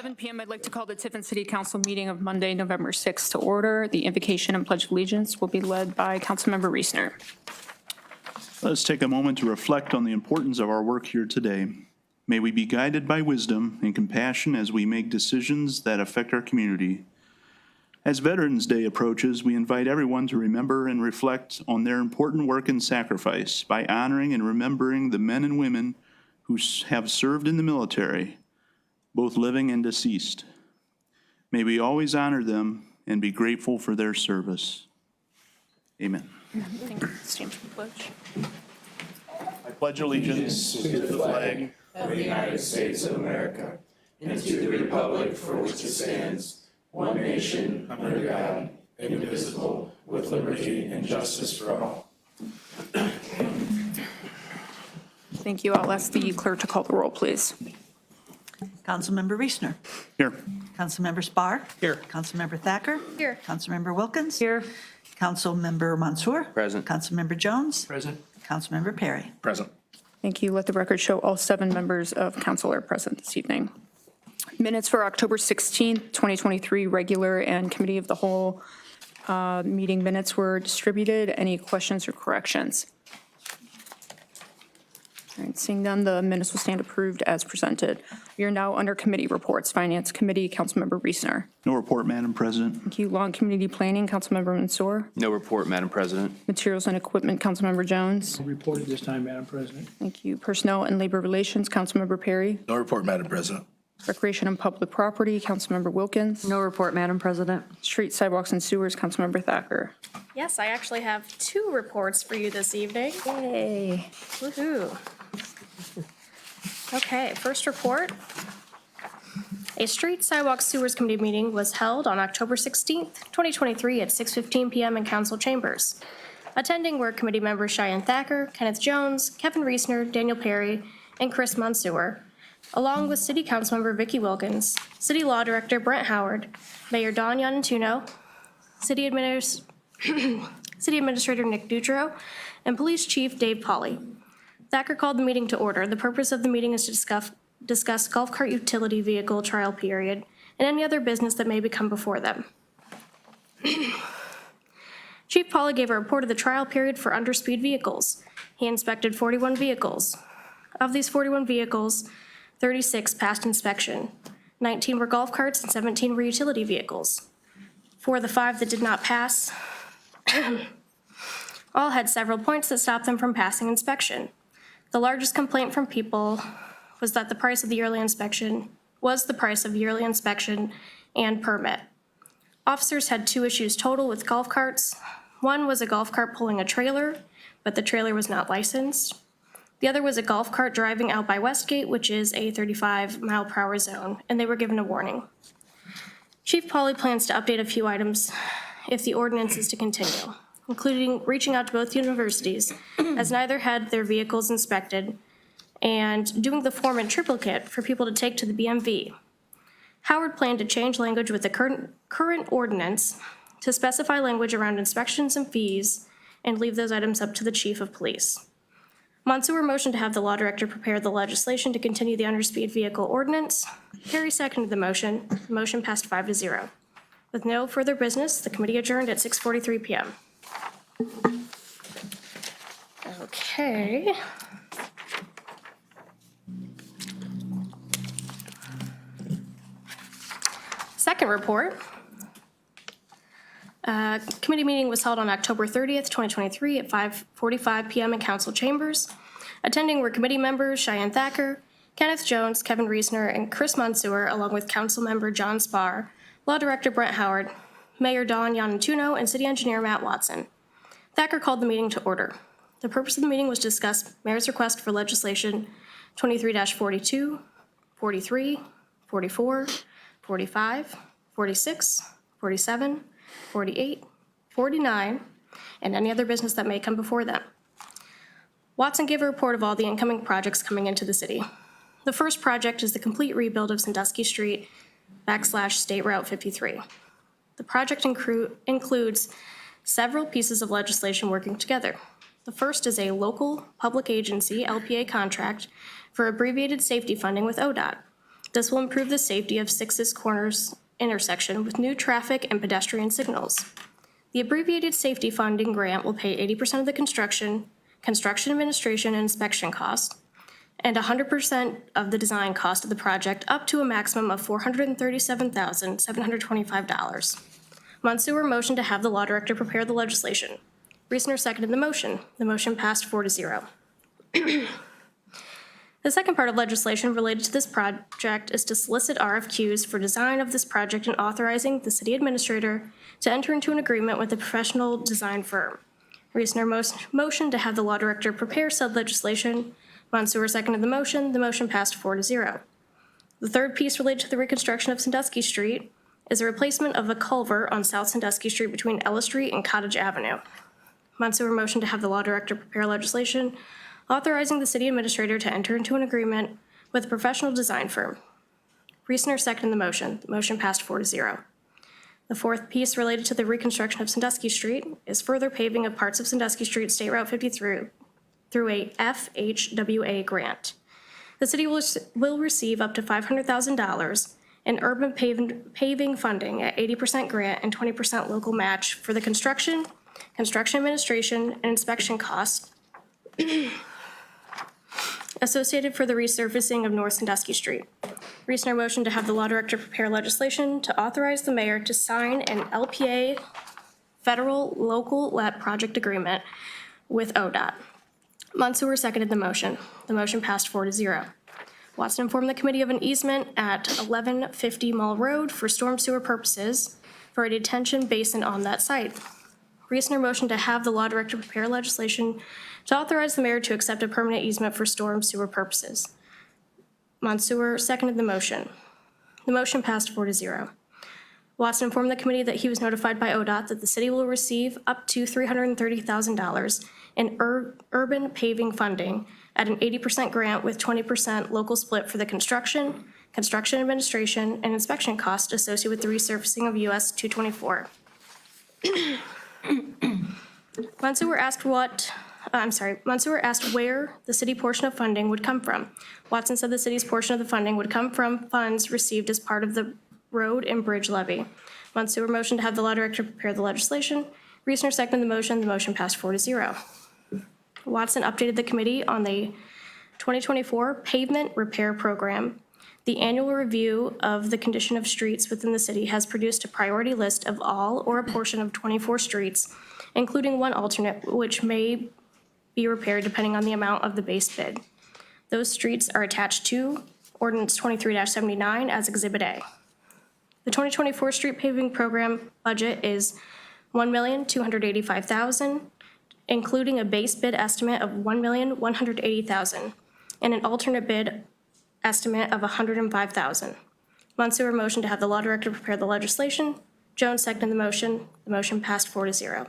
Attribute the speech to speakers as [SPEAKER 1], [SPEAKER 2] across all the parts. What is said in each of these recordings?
[SPEAKER 1] 7 p.m. I'd like to call the Tiffin City Council meeting of Monday, November 6th to order. The invocation and pledge of allegiance will be led by Councilmember Reesner.
[SPEAKER 2] Let's take a moment to reflect on the importance of our work here today. May we be guided by wisdom and compassion as we make decisions that affect our community. As Veterans Day approaches, we invite everyone to remember and reflect on their important work and sacrifice by honoring and remembering the men and women who have served in the military, both living and deceased. May we always honor them and be grateful for their service. Amen.
[SPEAKER 1] Thank you. Stand for the pledge.
[SPEAKER 2] I pledge allegiance
[SPEAKER 3] to the flag of the United States of America and to the republic for which it stands, one nation, under God, indivisible, with liberty and justice for all.
[SPEAKER 1] Thank you. I'll ask the clerk to call the roll, please.
[SPEAKER 4] Councilmember Reesner.
[SPEAKER 2] Here.
[SPEAKER 4] Councilmember Spar.
[SPEAKER 2] Here.
[SPEAKER 4] Councilmember Thacker.
[SPEAKER 1] Here.
[SPEAKER 4] Councilmember Wilkins.
[SPEAKER 1] Here.
[SPEAKER 4] Councilmember Mansour.
[SPEAKER 3] Present.
[SPEAKER 4] Councilmember Jones.
[SPEAKER 3] Present.
[SPEAKER 4] Councilmember Perry.
[SPEAKER 3] Present.
[SPEAKER 1] Thank you. Let the record show all 7 members of council are present this evening. Minutes for October 16th, 2023, regular and committee of the whole meeting minutes were distributed. Any questions or corrections? All right, seeing none, the minutes will stand approved as presented. We are now under committee reports. Finance Committee, Councilmember Reesner.
[SPEAKER 2] No report, Madam President.
[SPEAKER 1] Thank you. Law and Community Planning, Councilmember Mansour.
[SPEAKER 3] No report, Madam President.
[SPEAKER 1] Materials and Equipment, Councilmember Jones.
[SPEAKER 5] Reported this time, Madam President.
[SPEAKER 1] Thank you. Personnel and Labor Relations, Councilmember Perry.
[SPEAKER 6] No report, Madam President.
[SPEAKER 1] Recreation and Public Property, Councilmember Wilkins.
[SPEAKER 7] No report, Madam President.
[SPEAKER 1] Street, Sidewalks, and Sewers, Councilmember Thacker.
[SPEAKER 8] Yes, I actually have 2 reports for you this evening.
[SPEAKER 1] Yay.
[SPEAKER 8] Woohoo. Okay, first report. A Street, Sidewalk, Sewers Committee meeting was held on October 16th, 2023 at 6:15 p.m. in Council Chambers. Attending were committee members Cheyenne Thacker, Kenneth Jones, Kevin Reesner, Daniel Perry, and Chris Mansour, along with City Councilmember Vicki Wilkins, City Law Director Brent Howard, Mayor Don Iannantuono, City Administrator Nick Dutro, and Police Chief Dave Pauley. Thacker called the meeting to order. The purpose of the meeting is to discuss golf cart utility vehicle trial period and any other business that may become before them. Chief Pauley gave a report of the trial period for underspeed vehicles. He inspected 41 vehicles. Of these 41 vehicles, 36 passed inspection. 19 were golf carts and 17 were utility vehicles. For the 5 that did not pass, all had several points that stopped them from passing inspection. The largest complaint from people was that the price of the yearly inspection was the price of yearly inspection and permit. Officers had 2 issues total with golf carts. One was a golf cart pulling a trailer, but the trailer was not licensed. The other was a golf cart driving out by Westgate, which is a 35-mile-per-hour zone, and they were given a warning. Chief Pauley plans to update a few items if the ordinance is to continue, including reaching out to both universities, as neither had their vehicles inspected, and doing the form in triplicate for people to take to the BMV. Howard planned to change language with the current ordinance to specify language around inspections and fees and leave those items up to the chief of police. Mansour motioned to have the law director prepare the legislation to continue the underspeed vehicle ordinance. Perry seconded the motion. The motion passed 5-0. With no further business, the committee adjourned at 6:43 p.m. Okay. Second report. Committee meeting was held on October 30th, 2023 at 5:45 p.m. in council chambers. Attending were committee members Cheyenne Thacker, Kenneth Jones, Kevin Reesner, and Chris Mansour, along with council member John Spar, Law Director Brent Howard, Mayor Don Iannantuono, and City Engineer Matt Watson. Thacker called the meeting to order. The purpose of the meeting was to discuss Mayor's request for legislation 23-42, 43, 44, 45, 46, 47, 48, 49, and any other business that may come before them. Watson gave a report of all the incoming projects coming into the city. The first project is the complete rebuild of Sandusky Street / State Route 53. The project includes several pieces of legislation working together. The first is a local public agency LPA contract for abbreviated safety funding with ODOT. This will improve the safety of Sixes Corners intersection with new traffic and pedestrian signals. The abbreviated safety funding grant will pay 80% of the construction administration, and inspection cost, and 100% of the design cost of the project up to a maximum of $437,725. Mansour motioned to have the law director prepare the legislation. Reesner seconded the motion. The motion passed 4-0. The second part of legislation related to this project is to solicit RFQs for design of this project and authorizing the city administrator to enter into an agreement with a professional design firm. Reesner motioned to have the law director prepare said legislation. Mansour seconded the motion. The motion passed 4-0. The third piece related to the reconstruction of Sandusky Street is a replacement of a culvert on South Sandusky Street between Ella Street and Cottage Avenue. Mansour motioned to have the law director prepare legislation authorizing the city administrator to enter into an agreement with a professional design firm. Reesner seconded the motion. The motion passed 4-0. The fourth piece related to the reconstruction of Sandusky Street is further paving of parts of Sandusky Street, State Route 53, through a FHWA grant. The city will receive up to $500,000 in urban paving funding at 80% grant and 20% local match for the construction administration, and inspection costs associated for the resurfacing of North Sandusky Street. Reesner motioned to have the law director prepare legislation to authorize the mayor to sign an LPA federal local let project agreement with ODOT. Mansour seconded the motion. The motion passed 4-0. Watson informed the committee of an easement at 1150 Mall Road for storm sewer purposes for a detention basin on that site. Reesner motioned to have the law director prepare legislation to authorize the mayor to accept a permanent easement for storm sewer purposes. Mansour seconded the motion. The motion passed 4-0. Watson informed the committee that he was notified by ODOT that the city will receive up to $330,000 in urban paving funding at an 80% grant with 20% local split for the construction administration, and inspection costs associated with the resurfacing of US 224. Mansour asked where the city portion of funding would come from. Watson said the city's portion of the funding would come from funds received as part of the road and bridge levy. Mansour motioned to have the law director prepare the legislation. Reesner seconded the motion. The motion passed 4-0. Watson updated the committee on the 2024 pavement repair program. The annual review of the condition of streets within the city has produced a priority list of all or a portion of 24 streets, including one alternate, which may be repaired depending on the amount of the base bid. Those streets are attached to Ordinance 23-79 as Exhibit A. The 2024 street paving program budget is $1,285,000, including a base bid estimate of $1,180,000 and an alternate bid estimate of $105,000. Mansour motioned to have the law director prepare the legislation. Jones seconded the motion. The motion passed 4-0.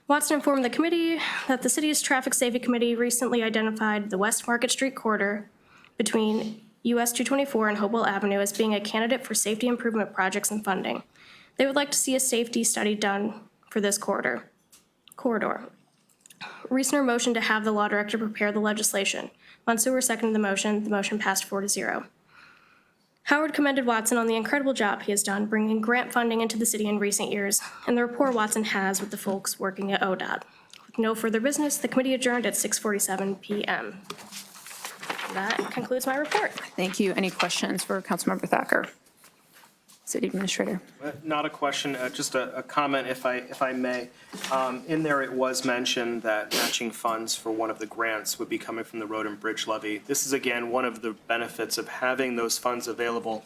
[SPEAKER 8] Watson informed the committee that the city's traffic safety committee recently identified the West Market Street corridor between US 224 and Hopewell Avenue as being a candidate for safety improvement projects and funding. They would like to see a safety study done for this corridor. Reesner motioned to have the law director prepare the legislation. Mansour seconded the motion. The motion passed 4-0. Howard commended Watson on the incredible job he has done bringing grant funding into the city in recent years and the rapport Watson has with the folks working at ODOT. With no further business, the committee adjourned at 6:47 p.m. That concludes my report.
[SPEAKER 1] Thank you. Any questions for Councilmember Thacker? City Administrator.
[SPEAKER 6] Not a question, just a comment, if I may. In there, it was mentioned that matching funds for one of the grants would be coming from the road and bridge levy. This is, again, one of the benefits of having those funds available.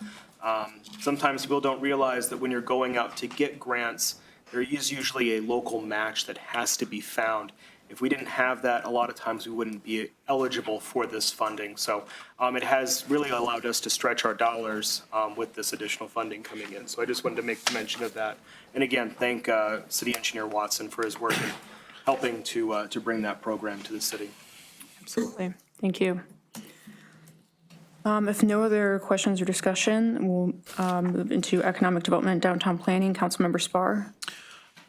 [SPEAKER 6] Sometimes people don't realize that when you're going out to get grants, there is usually a local match that has to be found. If we didn't have that, a lot of times we wouldn't be eligible for this funding. So it has really allowed us to stretch our dollars with this additional funding coming in. So I just wanted to make mention of that. And again, thank City Engineer Watson for his work in helping to bring that program to the city.
[SPEAKER 1] Absolutely. Thank you. If no other questions or discussion, we'll move into economic development, downtown planning. Councilmember Spar.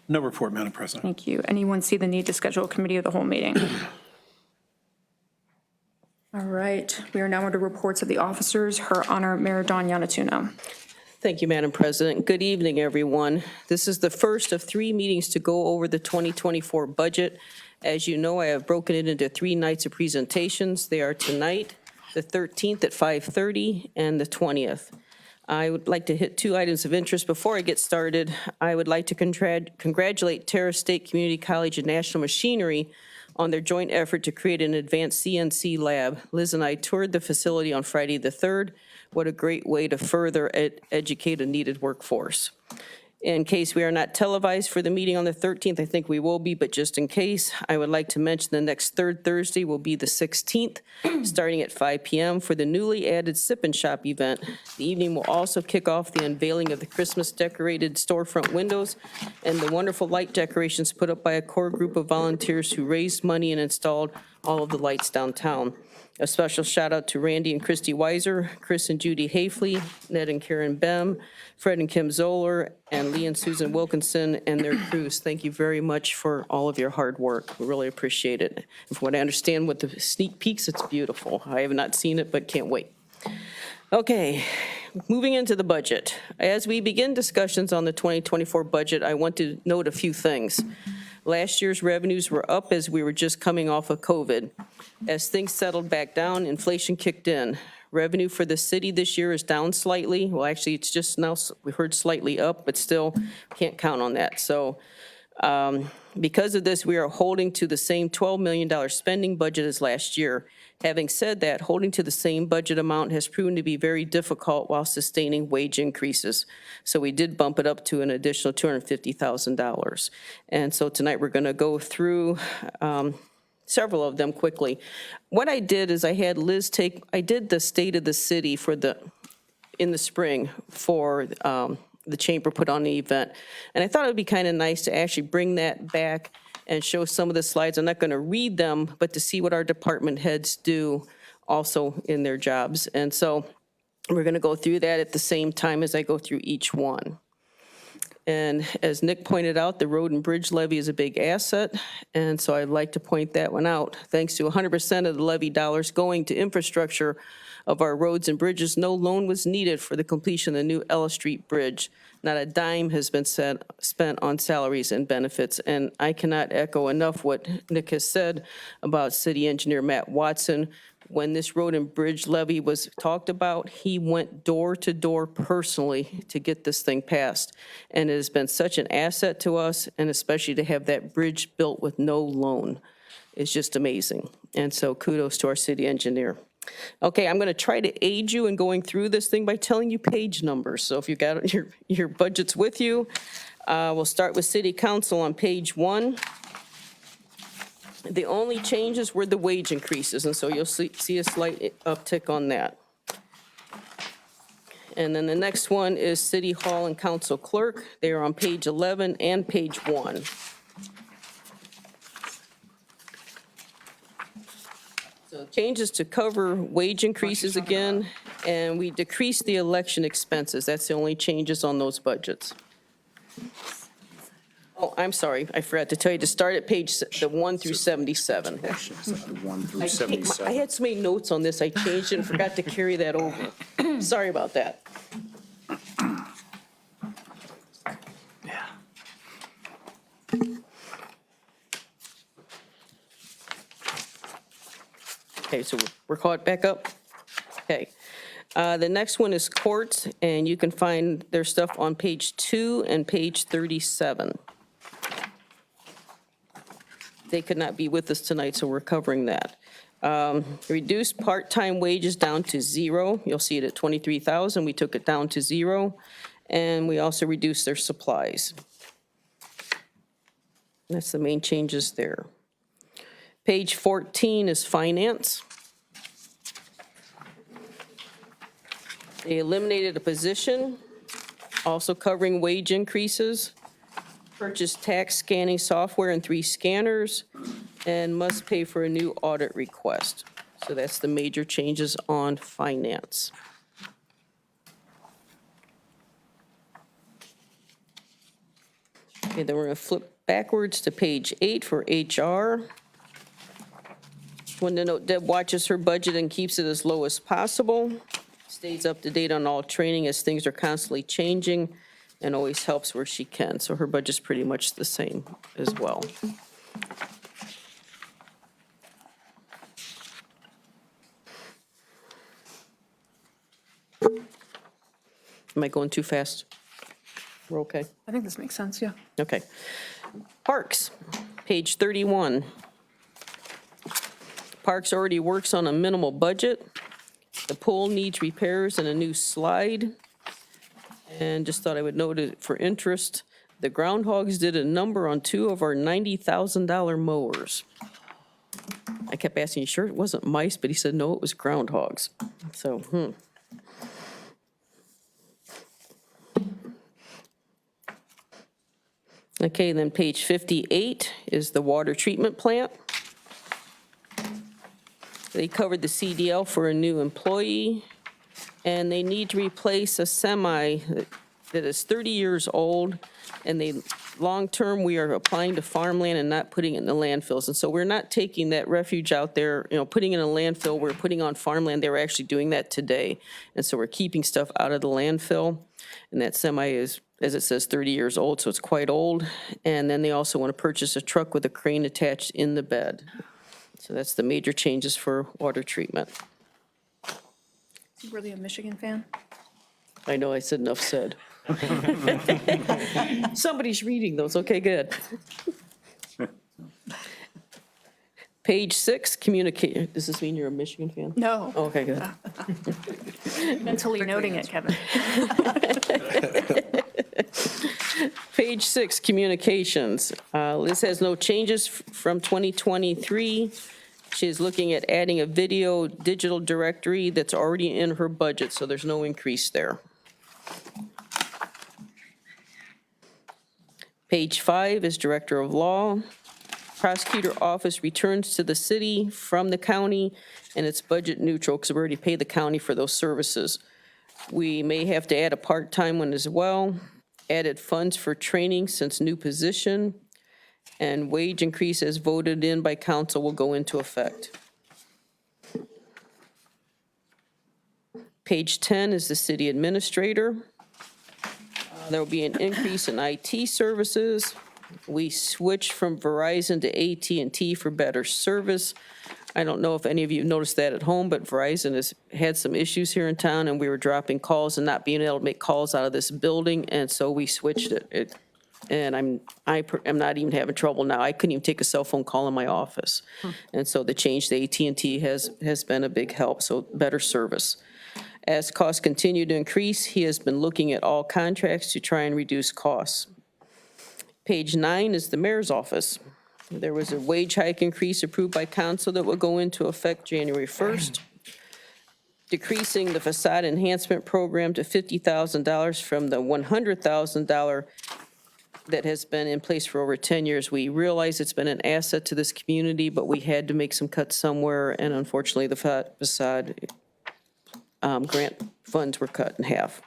[SPEAKER 7] No report, Madam President.
[SPEAKER 1] Thank you. Anyone see the need to schedule a committee of the whole meeting? All right, we are now under reports of the officers. Her Honor, Mayor Don Iannantuono.
[SPEAKER 9] Thank you, Madam President. Good evening, everyone. This is the first of 3 meetings to go over the 2024 budget. As you know, I have broken it into 3 nights of presentations. They are tonight, the 13th at 5:30, and the 20th. I would like to hit 2 items of interest. Before I get started, I would like to congratulate Terrace State Community College and National Machinery on their joint effort to create an advanced CNC lab. Liz and I toured the facility on Friday the 3rd. What a great way to further educate a needed workforce. In case we are not televised for the meeting on the 13th, I think we will be, but just in case, I would like to mention the next third Thursday will be the 16th, starting at 5 p.m. for the newly added Sip and Shop event. The evening will also kick off the unveiling of the Christmas decorated storefront windows and the wonderful light decorations put up by a core group of volunteers who raised money and installed all of the lights downtown. A special shout out to Randy and Christy Weiser, Chris and Judy Hafley, Ned and Karen Bem, Fred and Kim Zoller, and Lee and Susan Wilkinson and their crews. Thank you very much for all of your hard work. We really appreciate it. And from what I understand with the sneak peeks, it's beautiful. I have not seen it, but can't wait. Okay, moving into the budget. As we begin discussions on the 2024 budget, I want to note a few things. Last year's revenues were up as we were just coming off of COVID. As things settled back down, inflation kicked in. Revenue for the city this year is down slightly. Well, actually, it's just now, we heard slightly up, but still can't count on that. So because of this, we are holding to the same $12 million spending budget as last year. Having said that, holding to the same budget amount has proven to be very difficult while sustaining wage increases. So we did bump it up to an additional $250,000. And so tonight we're going to go through several of them quickly. What I did is I had Liz I did the state of the city in the spring for the chamber put on the event. And I thought it would be kind of nice to actually bring that back and show some of the slides. I'm not going to read them, but to see what our department heads do also in their jobs. And so we're going to go through that at the same time as I go through each one. And as Nick pointed out, the road and bridge levy is a big asset. And so I'd like to point that one out. Thanks to 100% of the levy dollars going to infrastructure of our roads and bridges, no loan was needed for the completion of the new Ella Street Bridge. Not a dime has been spent on salaries and benefits. And I cannot echo enough what Nick has said about City Engineer Matt Watson. When this road and bridge levy was talked about, he went door to door personally to get this thing passed. And it has been such an asset to us, and especially to have that bridge built with no loan. It's just amazing. And so kudos to our city engineer. Okay, I'm going to try to aid you in going through this thing by telling you page numbers. So if you got your budgets with you, we'll start with City Council on page 1. The only changes were the wage increases, and so you'll see a slight uptick on that. And then the next one is City Hall and Council Clerk. They are on page 11 and page 1. So changes to cover wage increases again, and we decreased the election expenses. That's the only changes on those budgets. Oh, I'm sorry, I forgot to tell you to start at page 1 through 77.
[SPEAKER 3] 1 through
[SPEAKER 9] I
[SPEAKER 3] 77.
[SPEAKER 9] had so many notes on this, I changed it and forgot to carry that over. Sorry about that. Okay, so we're caught back up? Okay. The next one is courts, and you can find their stuff on page 2 and page 37. They could not be with us tonight, so we're covering that. Reduced part-time wages down to 0. You'll see it at 23,000. We took it down to 0. And we also reduced their supplies. That's the main changes there. Page 14 is finance. They eliminated a position, also covering wage increases. Purchased tax scanning software and 3 scanners, and must pay for a new audit request. So that's the major changes on finance. Okay, then we're going to flip backwards to page 8 for HR. One to note, Deb watches her budget and keeps it as low as possible, stays up to date on all training as things are constantly changing, and always helps where she can. So her budget's pretty much the same as well. Am I going too fast? We're okay?
[SPEAKER 1] I think this makes sense, yeah.
[SPEAKER 9] Okay. Parks, page 31. Parks already works on a minimal budget. The pool needs repairs and a new slide. And just thought I would note it for interest, the groundhogs did a number on 2 of our $90,000 mowers. I kept asking, you sure it wasn't mice? But he said, no, it was groundhogs. So, Okay, then page 58 is the water treatment plant. They covered the CDL for a new employee, and they need to replace a semi that is 30 years old, and long-term, we are applying to farmland and not putting it in the landfills. And so we're not taking that refuge out there, putting it in a landfill, we're putting on farmland. They were actually doing that today. And so we're keeping stuff out of the landfill, and that semi is, as it says, 30 years old, so it's quite old. And then they also want to purchase a truck with a crane attached in the bed. So that's the major changes for water treatment.
[SPEAKER 1] Really a Michigan fan?
[SPEAKER 9] I know I said enough said. Somebody's reading those, okay, good. Page 6, communicate, does this mean you're a Michigan fan?
[SPEAKER 1] No,
[SPEAKER 9] Oh, okay, good.
[SPEAKER 1] mentally noting it, Kevin.
[SPEAKER 9] Page 6, communications. Liz has no changes from 2023. She's looking at adding a video digital directory that's already in her budget, so there's no increase there. Page 5 is Director of Law. Prosecutor Office returns to the city from the county, and it's budget neutral because we already pay the county for those services. We may have to add a part-time one as well. Added funds for training since new position, and wage increase as voted in by council will go into effect. Page 10 is the city administrator. There will be an increase in IT services. We switched from Verizon to AT&T for better service. I don't know if any of you noticed that at home, but Verizon has had some issues here in town, and we were dropping calls and not being able to make calls out of this building, and so we switched it. And I'm not even having trouble now. I couldn't even take a cell phone call in my office. And so the change to AT&T has been a big help, so better service. As costs continue to increase, he has been looking at all contracts to try and reduce costs. Page 9 is the mayor's office. There was a wage hike increase approved by council that will go into effect January 1st. Decreasing the facade enhancement program to $50,000 from the $100,000 that has been in place for over 10 years. We realize it's been an asset to this community, but we had to make some cuts somewhere, and unfortunately, the facade grant funds were cut in half.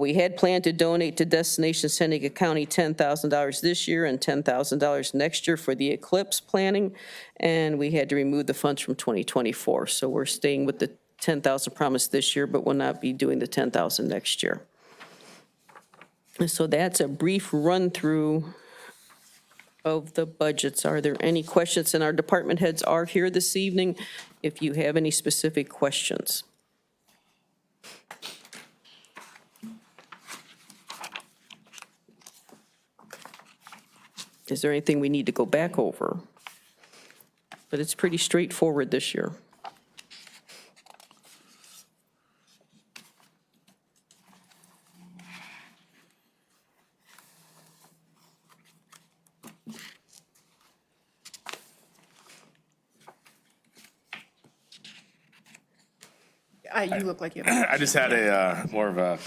[SPEAKER 9] We had planned to donate to Destination Seneca County $10,000 this year and $10,000 next year for the eclipse planning, and we had to remove the funds from 2024. So we're staying with the $10,000 promised this year, but will not be doing the $10,000 next year. So that's a brief run-through of the budgets. Are there any questions? And our department heads are here this evening if you have any specific questions. Is there anything we need to go back over? But it's pretty straightforward this year.
[SPEAKER 1] You look like you have.
[SPEAKER 3] I just had a, more of a,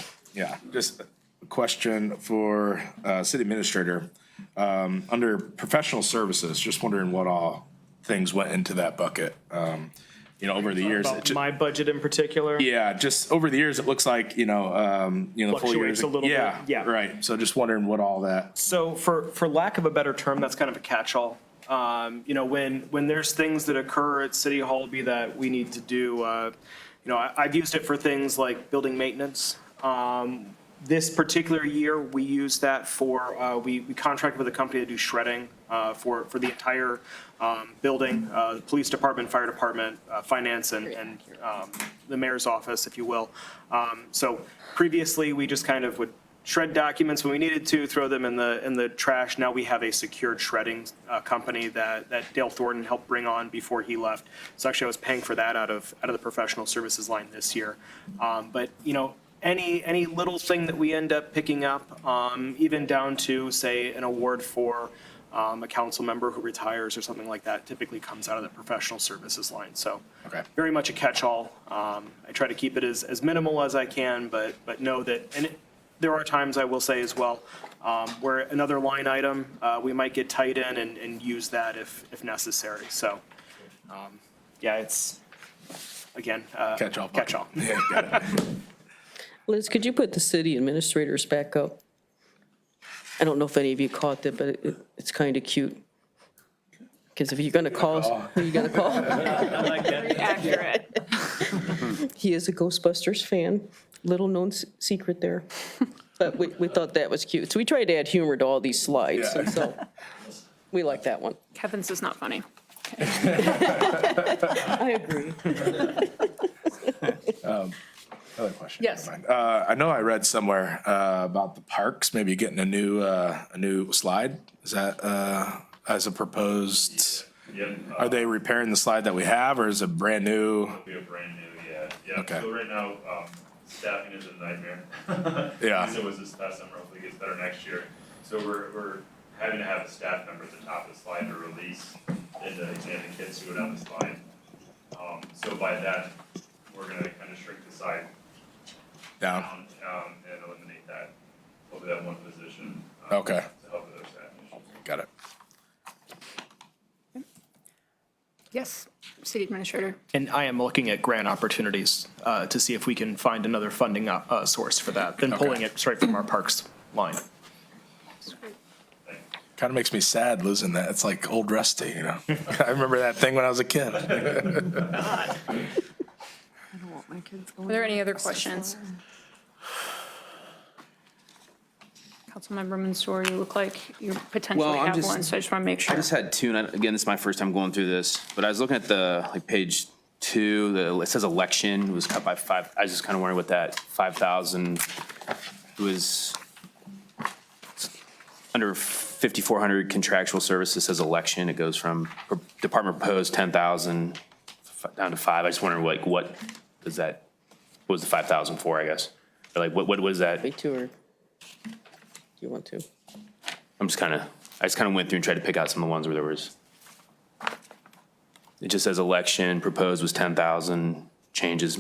[SPEAKER 3] just a question for city administrator. Under professional services, just wondering what all things went into that bucket. Over the years.
[SPEAKER 6] About my budget in particular?
[SPEAKER 3] Yeah, just over the years, it looks like, the full years.
[SPEAKER 6] Fluctuates a little bit, yeah.
[SPEAKER 3] Right. So just wondering what all that.
[SPEAKER 6] So for lack of a better term, that's kind of a catch-all. When there's things that occur at City Hall, be that we need to do, I've used it for things like building maintenance. This particular year, we used that for, we contracted with a company to do shredding for the entire building, the police department, fire department, finance, and the mayor's office, if you will. So previously, we just kind of would shred documents when we needed to, throw them in the trash. Now we have a secured shredding company that Dale Thornton helped bring on before he left. So actually, I was paying for that out of the professional services line this year. But any little thing that we end up picking up, even down to, say, an award for a council member who retires or something like that, typically comes out of the professional services line. So very much a catch-all. I try to keep it as minimal as I can, but know that, and there are times, I will say as well, where another line item, we might get tight in and use that if necessary. So, it's, again,
[SPEAKER 3] Catch-all.
[SPEAKER 6] Catch-all.
[SPEAKER 3] Yeah, got it.
[SPEAKER 9] Liz, could you put the city administrators back up? I don't know if any of you caught that, but it's kind of cute. Because if you're going to call, who are you going to call?
[SPEAKER 1] Accurate.
[SPEAKER 9] He is a Ghostbusters fan, little known secret there. But we thought that was cute. So we tried to add humor to all these slides,
[SPEAKER 3] Yeah.
[SPEAKER 9] and so we like that one.
[SPEAKER 1] Kevin's is not funny.
[SPEAKER 9] I agree.
[SPEAKER 3] Another question.
[SPEAKER 1] Yes.
[SPEAKER 3] Never mind. I know I read somewhere about the parks maybe getting a new slide. Is that as a proposed?
[SPEAKER 10] Yep.
[SPEAKER 3] Are they repairing the slide that we have, or is it brand new?
[SPEAKER 10] We have brand new, yeah.
[SPEAKER 3] Okay.
[SPEAKER 10] So right now, staffing is a nightmare.
[SPEAKER 3] Yeah.
[SPEAKER 10] So it was this past summer, hopefully it gets better next year. So we're having to have a staff member at the top of the slide to release and to examine kids who go down the slide. So by that, we're gonna kind of shrink the side
[SPEAKER 3] Down.
[SPEAKER 10] and eliminate that, hopefully that one position.
[SPEAKER 3] Okay.
[SPEAKER 10] To help with those staffing issues.
[SPEAKER 3] Got it.
[SPEAKER 1] Yes, city administrator.
[SPEAKER 6] And I am looking at grant opportunities to see if we can find another funding source for that, than pulling it straight from our parks line.
[SPEAKER 3] Kind of makes me sad losing that. It's like old Rusty, you know? I remember that thing when I was a kid.
[SPEAKER 1] Are there any other questions? Councilmember Mansour, you look like you potentially
[SPEAKER 11] Well, I'm
[SPEAKER 1] have
[SPEAKER 11] just-
[SPEAKER 1] one, so I just want to make
[SPEAKER 11] I
[SPEAKER 1] sure.
[SPEAKER 11] just had two, and again, this is my first time going through this, but I was looking at the, page 2, it says election was cut by 5. I was just kind of wondering what that 5,000 was under 5,400 contractual services says election. It goes from department proposed 10,000 down to 5. I just wondering what is that, what was the 5,000 for, I guess? Or what was that?
[SPEAKER 9] Me too, or do you want to?
[SPEAKER 11] I just kind of went through and tried to pick out some of the ones where there was. It just says election proposed was 10,000, changes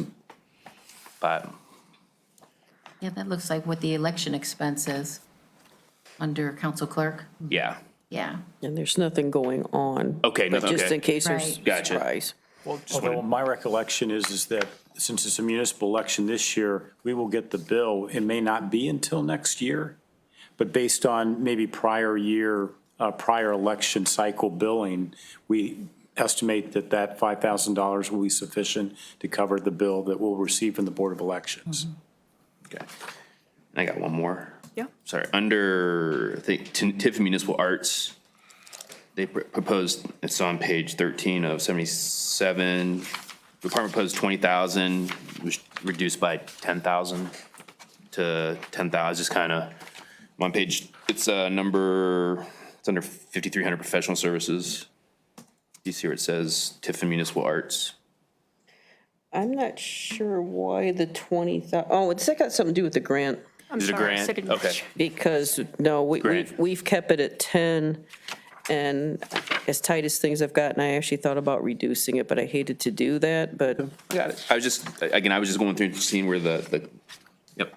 [SPEAKER 11] by,
[SPEAKER 12] Yeah, that looks like what the election expense is under council clerk.
[SPEAKER 11] yeah.
[SPEAKER 12] Yeah.
[SPEAKER 9] And there's nothing going on.
[SPEAKER 11] Okay,
[SPEAKER 9] But
[SPEAKER 11] nothing,
[SPEAKER 9] just
[SPEAKER 11] okay.
[SPEAKER 9] in case there's
[SPEAKER 12] Right.
[SPEAKER 11] Gotcha.
[SPEAKER 9] surprise.
[SPEAKER 5] Although my recollection is that since it's a municipal election this year, we will get the bill. It may not be until next year, but based on maybe prior year, prior election cycle billing, we estimate that $5,000 will be sufficient to cover the bill that we'll receive from the Board of Elections.
[SPEAKER 11] Okay. And I got one more.
[SPEAKER 1] Yeah.
[SPEAKER 11] Sorry, under, I think, Tiffin Municipal Arts, they proposed, it's on page 13 of 77. The department proposed 20,000, was reduced by 10,000 to 10,000, just kind of, one page, it's under 5,300 professional services. You see where it says Tiffin Municipal Arts?
[SPEAKER 9] I'm not sure why the 20,000, oh, it's got something to do with the grant.
[SPEAKER 1] I'm
[SPEAKER 11] Is it a
[SPEAKER 1] sorry,
[SPEAKER 11] grant?
[SPEAKER 1] city
[SPEAKER 11] Okay.
[SPEAKER 1] administrator.
[SPEAKER 9] Because, no,
[SPEAKER 11] Grant.
[SPEAKER 9] we've kept it at 10, and as tight as things have gotten, I actually thought about reducing it, but I hated to do that, but
[SPEAKER 11] Got it. I was just going through and seeing where yep,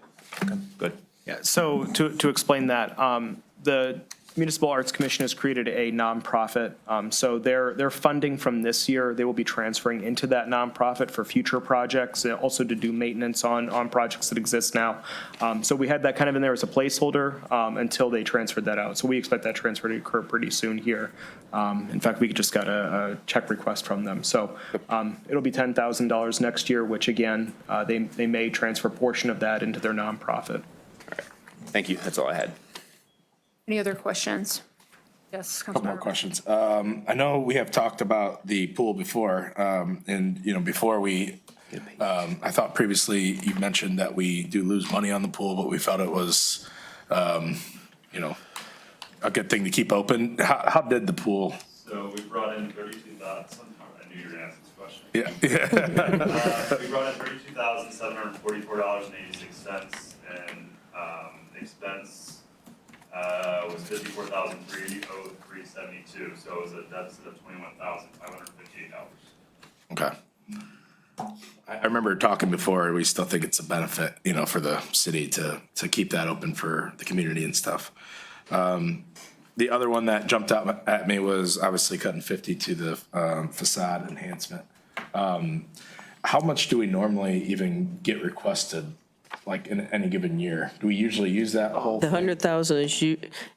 [SPEAKER 11] good.
[SPEAKER 6] Yeah, so to explain that, the Municipal Arts Commission has created a nonprofit. So their funding from this year, they will be transferring into that nonprofit for future projects, and also to do maintenance on projects that exist now. So we had that kind of in there as a placeholder until they transferred that out. So we expect that transfer to occur pretty soon here. In fact, we just got a check request from them. So it'll be $10,000 next year, which again, they may transfer a portion of that into their nonprofit.
[SPEAKER 11] Thank you, that's all I had.
[SPEAKER 1] Any other questions? Yes,
[SPEAKER 3] Couple more
[SPEAKER 1] Councilmember.
[SPEAKER 3] questions. I know we have talked about the pool before, and, you know, before we, I thought previously you mentioned that we do lose money on the pool, but we felt it was, you know, a good thing to keep open. How did the pool?
[SPEAKER 10] So we brought in 32,000, I knew you were gonna ask this question.
[SPEAKER 3] Yeah.
[SPEAKER 10] We brought in $32,744.86, and the expense was $54,303.72, so it was a deficit of $21,558.
[SPEAKER 3] Okay. I remember talking before, we still think it's a benefit, you know, for the city to keep that open for the community and stuff. The other one that jumped out at me was obviously cutting 50 to the facade enhancement. How much do we normally even get requested, like in any given year? Do we usually use that whole?
[SPEAKER 9] The 100,000 is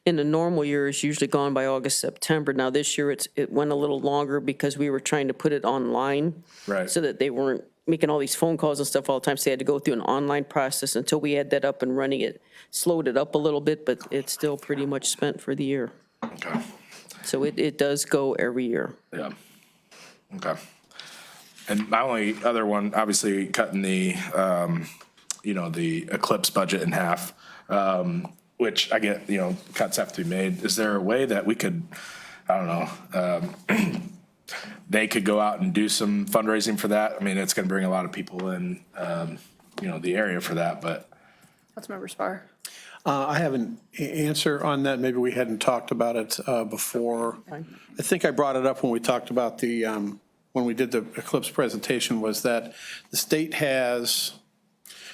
[SPEAKER 9] in a normal year is usually gone by August, September. Now this year it went a little longer because we were trying to put it online.
[SPEAKER 3] Right.
[SPEAKER 9] So that they weren't making all these phone calls and stuff all the time. So they had to go through an online process until we had that up and running. It slowed it up a little bit, but it's still pretty much spent for the year.
[SPEAKER 3] Okay.
[SPEAKER 9] So it does go every year.
[SPEAKER 3] Yeah. Okay. And my only other one, obviously cutting the, you know, the Eclipse budget in half, which I get, you know, cuts have to be made. Is there a way that we could, I don't know, they could go out and do some fundraising for that? I mean, it's going to bring a lot of people in, you know, the area for that, but.
[SPEAKER 1] Councilmember Spar.
[SPEAKER 7] I have an answer on that. Maybe we hadn't talked about it before. I think I brought it up when we talked about the, when we did the Eclipse presentation, was that the state has,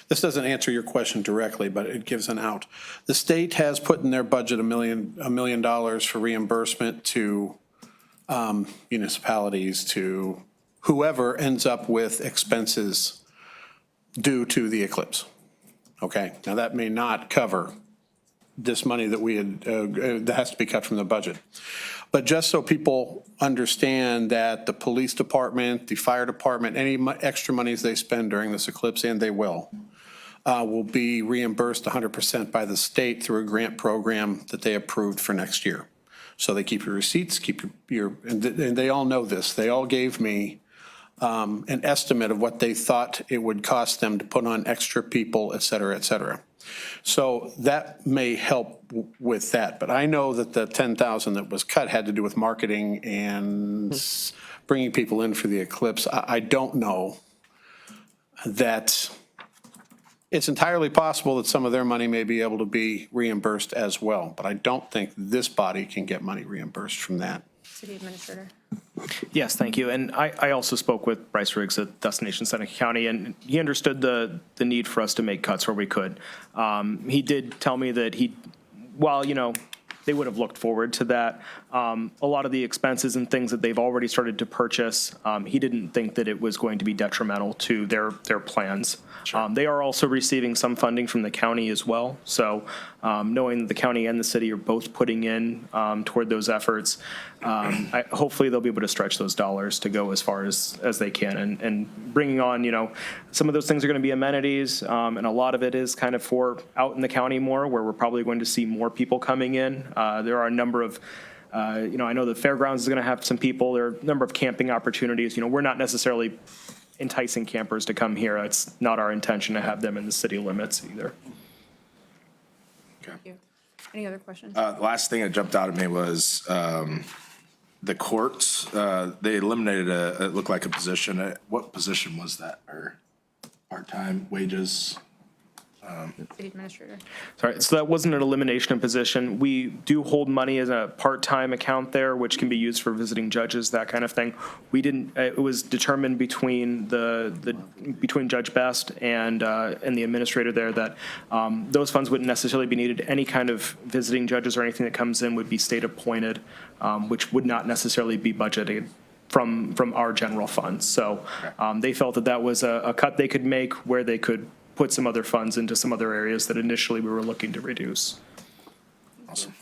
[SPEAKER 7] this doesn't answer your question directly, but it gives an out. The state has put in their budget $1 million for reimbursement to municipalities, to whoever ends up with expenses due to the eclipse. Okay, now that may not cover this money that we had, that has to be cut from the budget. But just so people understand that the police department, the fire department, any extra monies they spend during this eclipse, and they will be reimbursed 100% by the state through a grant program that they approved for next year. So they keep your receipts, keep and they all know this. They all gave me an estimate of what they thought it would cost them to put on extra people, et cetera, et cetera. So that may help with that. But I know that the 10,000 that was cut had to do with marketing and bringing people in for the eclipse. I don't know that. It's entirely possible that some of their money may be able to be reimbursed as well, but I don't think this body can get money reimbursed from that.
[SPEAKER 1] City Administrator.
[SPEAKER 6] Yes, thank you. And I also spoke with Bryce Riggs at Destination Seneca County, and he understood the need for us to make cuts where we could. He did tell me that while, you know, they would have looked forward to that, a lot of the expenses and things that they've already started to purchase, he didn't think that it was going to be detrimental to their plans. They are also receiving some funding from the county as well. So knowing that the county and the city are both putting in toward those efforts, hopefully they'll be able to stretch those dollars to go as far as they can. And bringing on, you know, some of those things are going to be amenities, and a lot of it is kind of for out in the county more, where we're probably going to see more people coming in. There are a number of you know, I know the fairgrounds is going to have some people. There are a number of camping opportunities. You know, we're not necessarily enticing campers to come here. It's not our intention to have them in the city limits either.
[SPEAKER 1] Thank you. Any other questions?
[SPEAKER 3] The last thing that jumped out at me was the courts. They eliminated it looked like a position. What position was that? Or part-time wages?
[SPEAKER 1] City Administrator.
[SPEAKER 6] Sorry, so that wasn't an elimination of position. We do hold money as a part-time account there, which can be used for visiting judges, that kind of thing. We didn't, it was determined between between Judge Best and the administrator there that those funds wouldn't necessarily be needed. Any kind of visiting judges or anything that comes in would be state appointed, which would not necessarily be budgeted from our general funds. So they felt that that was a cut they could make where they could put some other funds into some other areas that initially we were looking to reduce.
[SPEAKER 3] Awesome.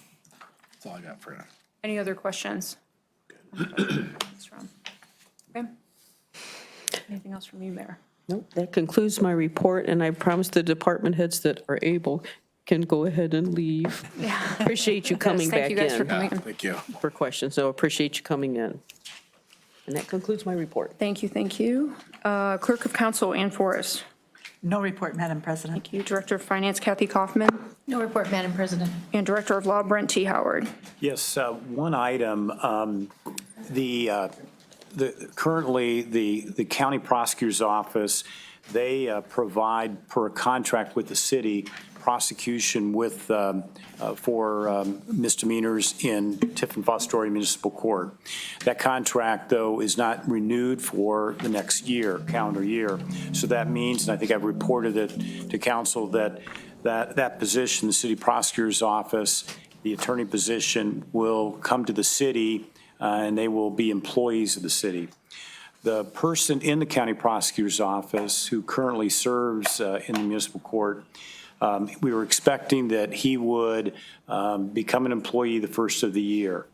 [SPEAKER 3] That's all I got for now.
[SPEAKER 1] Any other questions? Okay. Anything else from you, Mayor?
[SPEAKER 9] Nope, that concludes my report, and I promise the department heads that are able can go ahead and leave. Appreciate you coming back
[SPEAKER 1] Thank you guys for
[SPEAKER 9] in
[SPEAKER 1] coming in.
[SPEAKER 3] Thank you.
[SPEAKER 9] for questions, so appreciate you coming in. And that concludes my report.
[SPEAKER 1] Thank you, thank you. Clerk of Council, Ann Forrest.
[SPEAKER 4] No report, Madam President.
[SPEAKER 1] Thank you. Director of Finance, Kathy Kaufman.
[SPEAKER 12] No report, Madam President.
[SPEAKER 1] And Director of Law, Brent T. Howard.
[SPEAKER 5] Yes, one item, currently, the county prosecutor's office, they provide, per contract with the city, prosecution with, for misdemeanors in Tiffin Fostoria Municipal Court. That contract, though, is not renewed for the next year, calendar year. So that means, and I think I've reported it to council, that position, the city prosecutor's office, the attorney position, will come to the city, and they will be employees of the city. The person in the county prosecutor's office who currently serves in the municipal court, we were expecting that he would become an employee the first of the year.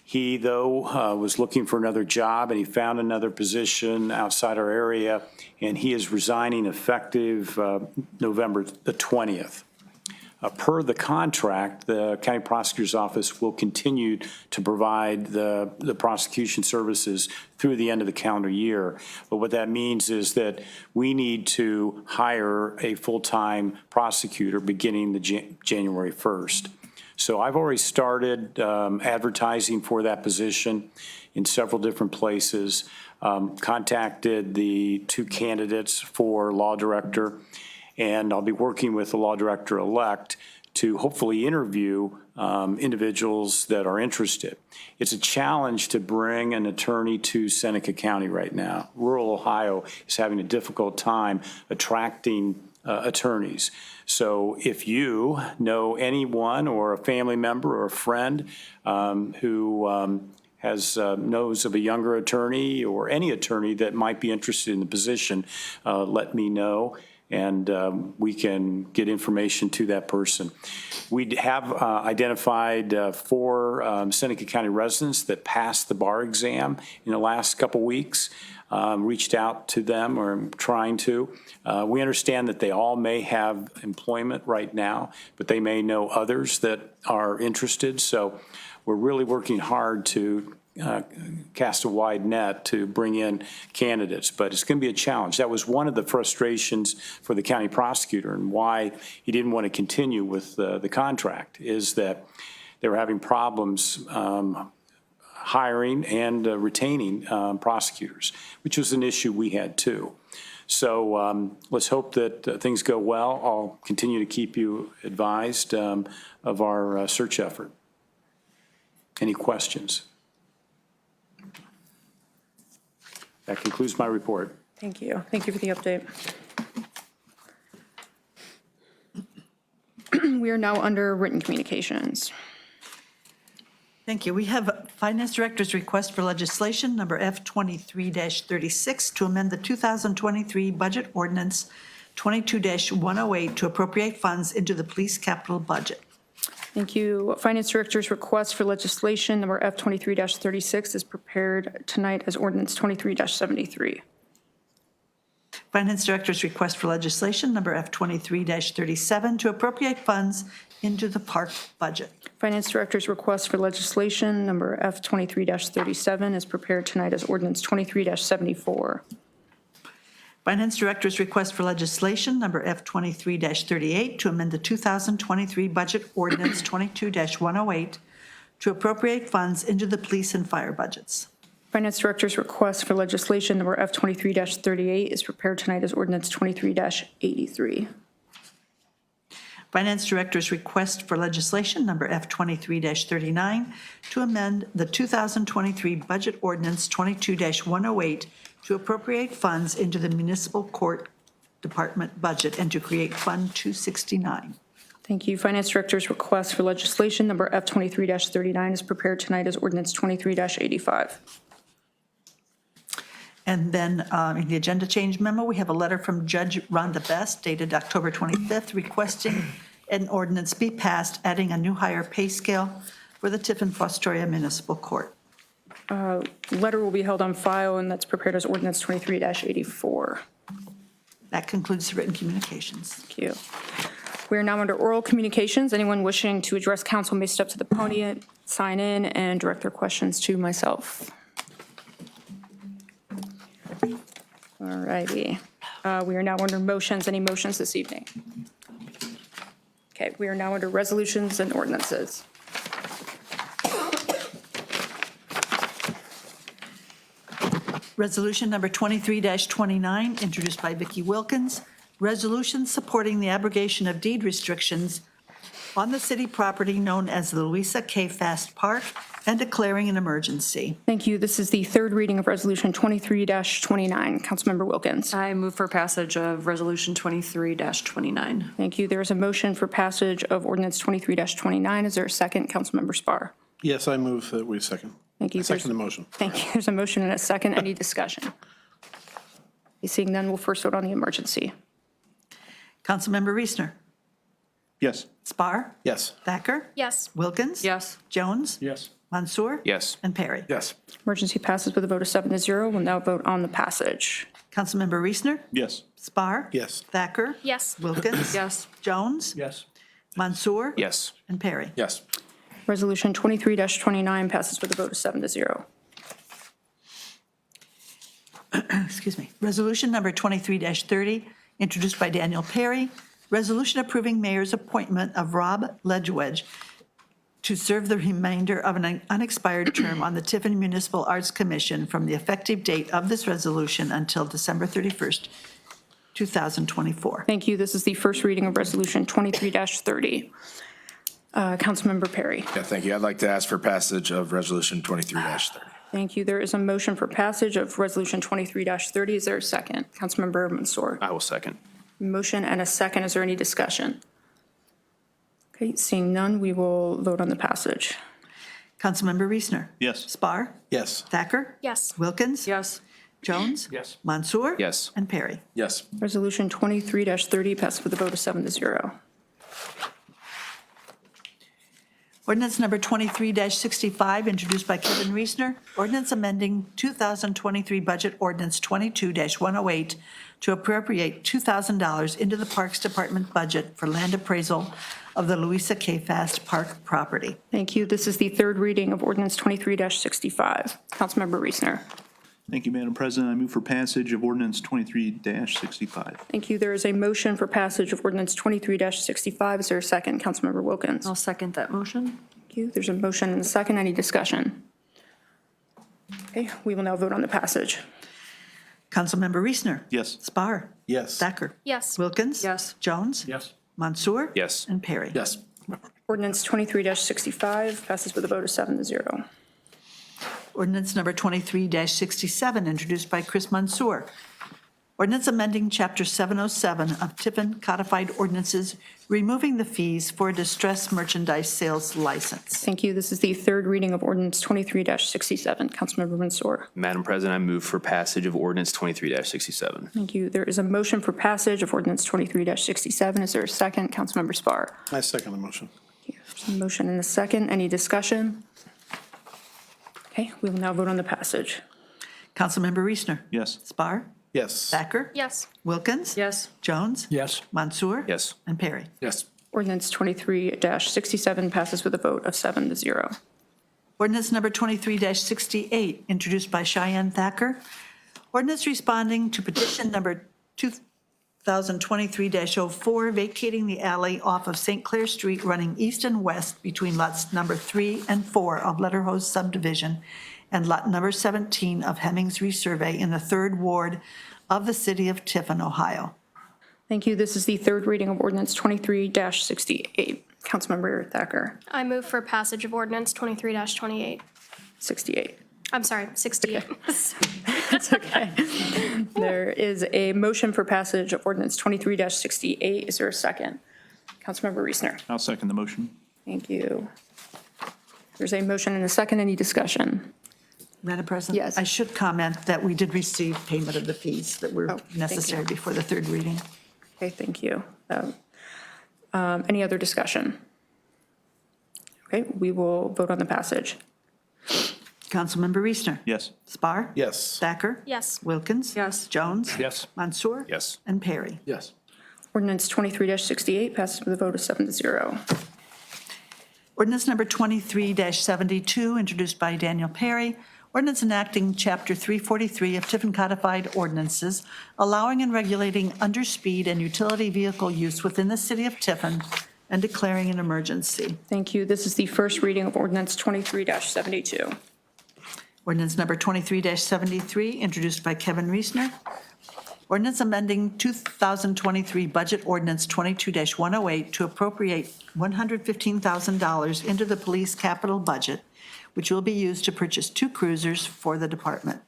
[SPEAKER 5] He, though, was looking for another job, and he found another position outside our area, and he is resigning effective November the 20th. Per the contract, the county prosecutor's office will continue to provide the prosecution services through the end of the calendar year. But what that means is that we need to hire a full-time prosecutor beginning the January 1st. So I've already started advertising for that position in several different places, contacted the two candidates for law director, and I'll be working with the law director-elect to hopefully interview individuals that are interested. It's a challenge to bring an attorney to Seneca County right now. Rural Ohio is having a difficult time attracting attorneys. So if you know anyone or a family member or a friend who knows of a younger attorney or any attorney that might be interested in the position, let me know, and we can get information to that person. We have identified 4 Seneca County residents that passed the bar exam in the last couple weeks. Reached out to them, or trying to. We understand that they all may have employment right now, but they may know others that are interested. So we're really working hard to cast a wide net to bring in candidates, but it's going to be a challenge. That was one of the frustrations for the county prosecutor, and why he didn't want to continue with the contract, is that they were having problems hiring and retaining prosecutors, which was an issue we had too. So let's hope that things go well. I'll continue to keep you advised of our search effort. Any questions? That concludes my report.
[SPEAKER 1] Thank you. Thank you for the update. We are now under written communications.
[SPEAKER 4] Thank you. We have Finance Director's request for legislation, number F23-36, to amend the 2023 Budget Ordinance 22-108 to appropriate funds into the police capital budget.
[SPEAKER 1] Thank you. Finance Director's request for legislation number F23-36 is prepared tonight as ordinance 23-73.
[SPEAKER 4] Finance Director's request for legislation, number F23-37, to appropriate funds into the park budget.
[SPEAKER 1] Finance Director's request for legislation number F23-37 is prepared tonight as ordinance 23-74.
[SPEAKER 4] Finance Director's request for legislation, number F23-38, to amend the 2023 Budget Ordinance 22-108 to appropriate funds into the police and fire budgets.
[SPEAKER 1] Finance Director's request for legislation number F23-38 is prepared tonight as ordinance 23-83.
[SPEAKER 4] Finance Director's request for legislation number F23-39 to amend the 2023 Budget Ordinance 22-108 to appropriate funds into the Municipal Court Department budget and to create Fund 269.
[SPEAKER 1] Thank you. Finance Director's request for legislation number F23-39 is prepared tonight as ordinance 23-85.
[SPEAKER 4] And then in the agenda change memo, we have a letter from Judge Rhonda Best dated October 25th requesting an ordinance be passed adding a new higher pay scale for the Tiffin Fostoria Municipal Court.
[SPEAKER 1] Letter will be held on file, and that's prepared as ordinance 23-84.
[SPEAKER 4] That concludes the written communications.
[SPEAKER 1] Thank you. We are now under oral communications. Anyone wishing to address council may step to the podium, sign in, and direct their questions to myself. All righty. We are now under motions. Any motions this evening? Okay, we are now under resolutions and ordinances.
[SPEAKER 4] Resolution number 23-29, introduced by Vicki Wilkins. Resolution supporting the abrogation of deed restrictions on the city property known as the Louisa K. Fast Park and declaring an emergency.
[SPEAKER 1] Thank you. This is the third reading of Resolution 23-29. Councilmember Wilkins.
[SPEAKER 13] I move for passage of Resolution 23-29.
[SPEAKER 1] Thank you. There is a motion for passage of ordinance 23-29. Is there a second? Councilmember Spar.
[SPEAKER 7] Yes, I move that we second.
[SPEAKER 1] Thank you.
[SPEAKER 7] Second the motion.
[SPEAKER 1] Thank you. There's a motion and a second. Any discussion? Seeing none, we'll first vote on the emergency.
[SPEAKER 4] Councilmember Reesner.
[SPEAKER 2] Yes.
[SPEAKER 4] Spar.
[SPEAKER 7] Yes.
[SPEAKER 4] Thacker.
[SPEAKER 8] Yes.
[SPEAKER 4] Wilkins.
[SPEAKER 13] Yes.
[SPEAKER 4] Jones.
[SPEAKER 7] Yes.
[SPEAKER 4] Mansour.
[SPEAKER 11] Yes.
[SPEAKER 4] And Perry.
[SPEAKER 7] Yes.
[SPEAKER 1] Emergency passes with a vote of 7-0. We'll now vote on the passage.
[SPEAKER 4] Councilmember Reesner.
[SPEAKER 2] Yes.
[SPEAKER 4] Spar.
[SPEAKER 7] Yes.
[SPEAKER 4] Thacker.
[SPEAKER 8] Yes.
[SPEAKER 4] Wilkins.
[SPEAKER 13] Yes.
[SPEAKER 4] Jones.
[SPEAKER 7] Yes.
[SPEAKER 4] Mansour.
[SPEAKER 11] Yes.
[SPEAKER 4] And Perry.
[SPEAKER 7] Yes.
[SPEAKER 1] Resolution 23-29 passes with a vote of 7-0.
[SPEAKER 4] Excuse me. Resolution number 23-30, introduced by Daniel Perry. Resolution approving mayor's appointment of Rob Ledgewedge to serve the remainder of an unexpired term on the Tiffin Municipal Arts Commission from the effective date of this resolution until December 31st, 2024.
[SPEAKER 1] Thank you. This is the first reading of Resolution 23-30. Councilmember Perry.
[SPEAKER 3] Yeah, thank you. I'd like to ask for passage of Resolution 23-30.
[SPEAKER 1] Thank you. There is a motion for passage of Resolution 23-30. Is there a second? Councilmember Mansour.
[SPEAKER 11] I will second.
[SPEAKER 1] Motion and a second. Is there any discussion? Okay, seeing none, we will vote on the passage.
[SPEAKER 4] Councilmember Reesner.
[SPEAKER 2] Yes.
[SPEAKER 4] Spar.
[SPEAKER 7] Yes.
[SPEAKER 4] Thacker.
[SPEAKER 8] Yes.
[SPEAKER 4] Wilkins.
[SPEAKER 13] Yes.
[SPEAKER 4] Jones.
[SPEAKER 7] Yes.
[SPEAKER 4] Mansour.
[SPEAKER 11] Yes.
[SPEAKER 4] And Perry.
[SPEAKER 7] Yes.
[SPEAKER 1] Resolution 23-30 passes with a vote of 7-0.
[SPEAKER 4] Ordinance number 23-65, introduced by Kevin Reesner. Ordinance amending 2023 Budget Ordinance 22-108 to appropriate $2,000 into the Parks Department budget for land appraisal of the Louisa K. Fast Park property.
[SPEAKER 1] Thank you. This is the third reading of Ordinance 23-65. Councilmember Reesner.
[SPEAKER 2] Thank you, Madam President. I move for passage of ordinance 23-65.
[SPEAKER 1] Thank you. There is a motion for passage of Ordinance 23-65. Is there a second? Councilmember Wilkins.
[SPEAKER 13] I'll second that motion.
[SPEAKER 1] Thank you. There's a motion and a second. Any discussion? Okay, we will now vote on the passage.
[SPEAKER 4] Councilmember Reesner.
[SPEAKER 2] Yes.
[SPEAKER 4] Spar.
[SPEAKER 7] Yes.
[SPEAKER 4] Thacker.
[SPEAKER 8] Yes.
[SPEAKER 4] Wilkins.
[SPEAKER 13] Yes.
[SPEAKER 4] Jones.
[SPEAKER 7] Yes.
[SPEAKER 4] Mansour.
[SPEAKER 11] Yes.
[SPEAKER 4] And Perry.
[SPEAKER 7] Yes.
[SPEAKER 1] Ordinance 23-65 passes with a vote of 7-0.
[SPEAKER 4] Ordinance number 23-67, introduced by Chris Mansour. Ordinance amending Chapter 707 of Tiffin Codified Ordinances, removing the fees for a distressed merchandise sales license.
[SPEAKER 1] Thank you. This is the third reading of Ordinance 23-67. Councilmember Mansour.
[SPEAKER 11] Madam President, I move for passage of ordinance 23-67.
[SPEAKER 1] Thank you. There is a motion for passage of Ordinance 23-67. Is there a second? Councilmember Spar.
[SPEAKER 7] I second the motion.
[SPEAKER 1] There's a motion and a second. Any discussion? Okay, we will now vote on the passage.
[SPEAKER 4] Councilmember Reesner.
[SPEAKER 2] Yes.
[SPEAKER 4] Spar.
[SPEAKER 7] Yes.
[SPEAKER 4] Thacker.
[SPEAKER 8] Yes.
[SPEAKER 4] Wilkins.
[SPEAKER 13] Yes.
[SPEAKER 4] Jones.
[SPEAKER 7] Yes.
[SPEAKER 4] Mansour.
[SPEAKER 11] Yes.
[SPEAKER 4] And Perry.
[SPEAKER 7] Yes.
[SPEAKER 1] Ordinance 23-67 passes with a vote of 7-0.
[SPEAKER 4] Ordinance number 23-68, introduced by Cheyenne Thacker. Ordinance responding to petition number 2023-04, vacating the alley off of St. Clair Street running east and west between lots number 3 and 4 of Letterhose subdivision and lot number 17 of Hemmings Resurvey in the 3rd Ward of the city of Tiffin, Ohio.
[SPEAKER 1] Thank you. This is the third reading of ordinance 23-68. Councilmember Thacker,
[SPEAKER 8] I move for passage of ordinance 23-28.
[SPEAKER 1] 68.
[SPEAKER 8] I'm sorry, 68.
[SPEAKER 1] It's okay. There is a motion for passage of ordinance 23-68. Is there a second? Councilmember Reesner.
[SPEAKER 2] I'll second the motion.
[SPEAKER 1] Thank you. There's a motion and a second. Any discussion?
[SPEAKER 4] Madam President?
[SPEAKER 1] Yes.
[SPEAKER 4] I should comment that we did receive payment of the fees that were
[SPEAKER 1] Oh, thank you.
[SPEAKER 4] necessary before the third reading.
[SPEAKER 1] Okay, thank you. Any other discussion? Okay, we will vote on the passage.
[SPEAKER 4] Councilmember Reesner?
[SPEAKER 2] Yes.
[SPEAKER 4] Spar?
[SPEAKER 7] Yes.
[SPEAKER 4] Thacker?
[SPEAKER 8] Yes.
[SPEAKER 4] Wilkins?
[SPEAKER 13] Yes.
[SPEAKER 4] Jones?
[SPEAKER 5] Yes.
[SPEAKER 4] Mansour?
[SPEAKER 5] Yes.
[SPEAKER 4] And Perry?
[SPEAKER 7] Yes.
[SPEAKER 1] Ordinance 23-68 passes with a vote of 7-0.
[SPEAKER 4] Ordinance number 23-72, introduced by Daniel Perry. Ordinance enacting Chapter 343 of Tiffin Codified Ordinances, allowing and regulating underspeed and utility vehicle use within the city of Tiffin and declaring an emergency.
[SPEAKER 1] Thank you. This is the first reading of ordinance 23-72.
[SPEAKER 4] Ordinance number 23-73, introduced by Kevin Reesner. Ordinance amending 2023 Budget Ordinance 22-108 to appropriate $115,000 into the police capital budget, which will be used to purchase 2 cruisers for the department.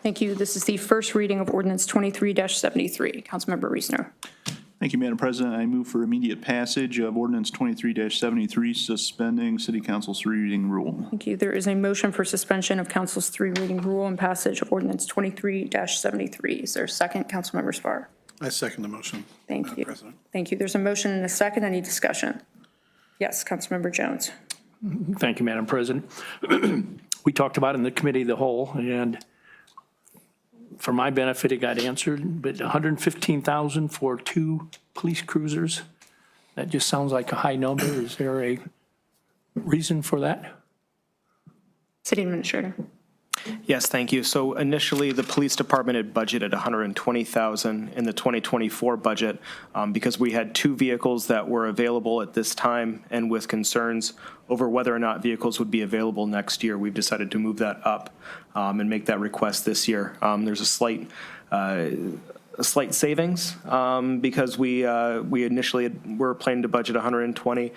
[SPEAKER 1] Thank you. This is the first reading of ordinance 23-73. Councilmember Reesner.
[SPEAKER 2] Thank you, Madam President. I move for immediate passage of ordinance 23-73, suspending City Council's 3 reading rule.
[SPEAKER 1] Thank you. There is a motion for suspension of council's 3 reading rule and passage of ordinance 23-73. Is there a second? Councilmember Spar.
[SPEAKER 7] I second the motion.
[SPEAKER 1] Thank
[SPEAKER 7] Madam
[SPEAKER 1] you.
[SPEAKER 7] President.
[SPEAKER 1] Thank you. There's a motion and a second. Any discussion? Yes, Councilmember Jones.
[SPEAKER 14] Thank you, Madam President. We talked about it in the committee of the whole, and for my benefit, it got answered, but $115,000 for 2 police cruisers, that just sounds like a high number. Is there a reason for that?
[SPEAKER 1] City Administrator.
[SPEAKER 6] Yes, thank you. So initially, the police department had budgeted $120,000 in the 2024 budget because we had 2 vehicles that were available at this time, and with concerns over whether or not vehicles would be available next year, we've decided to move that up and make that request this year. There's a slight savings because we initially were planning to budget 120.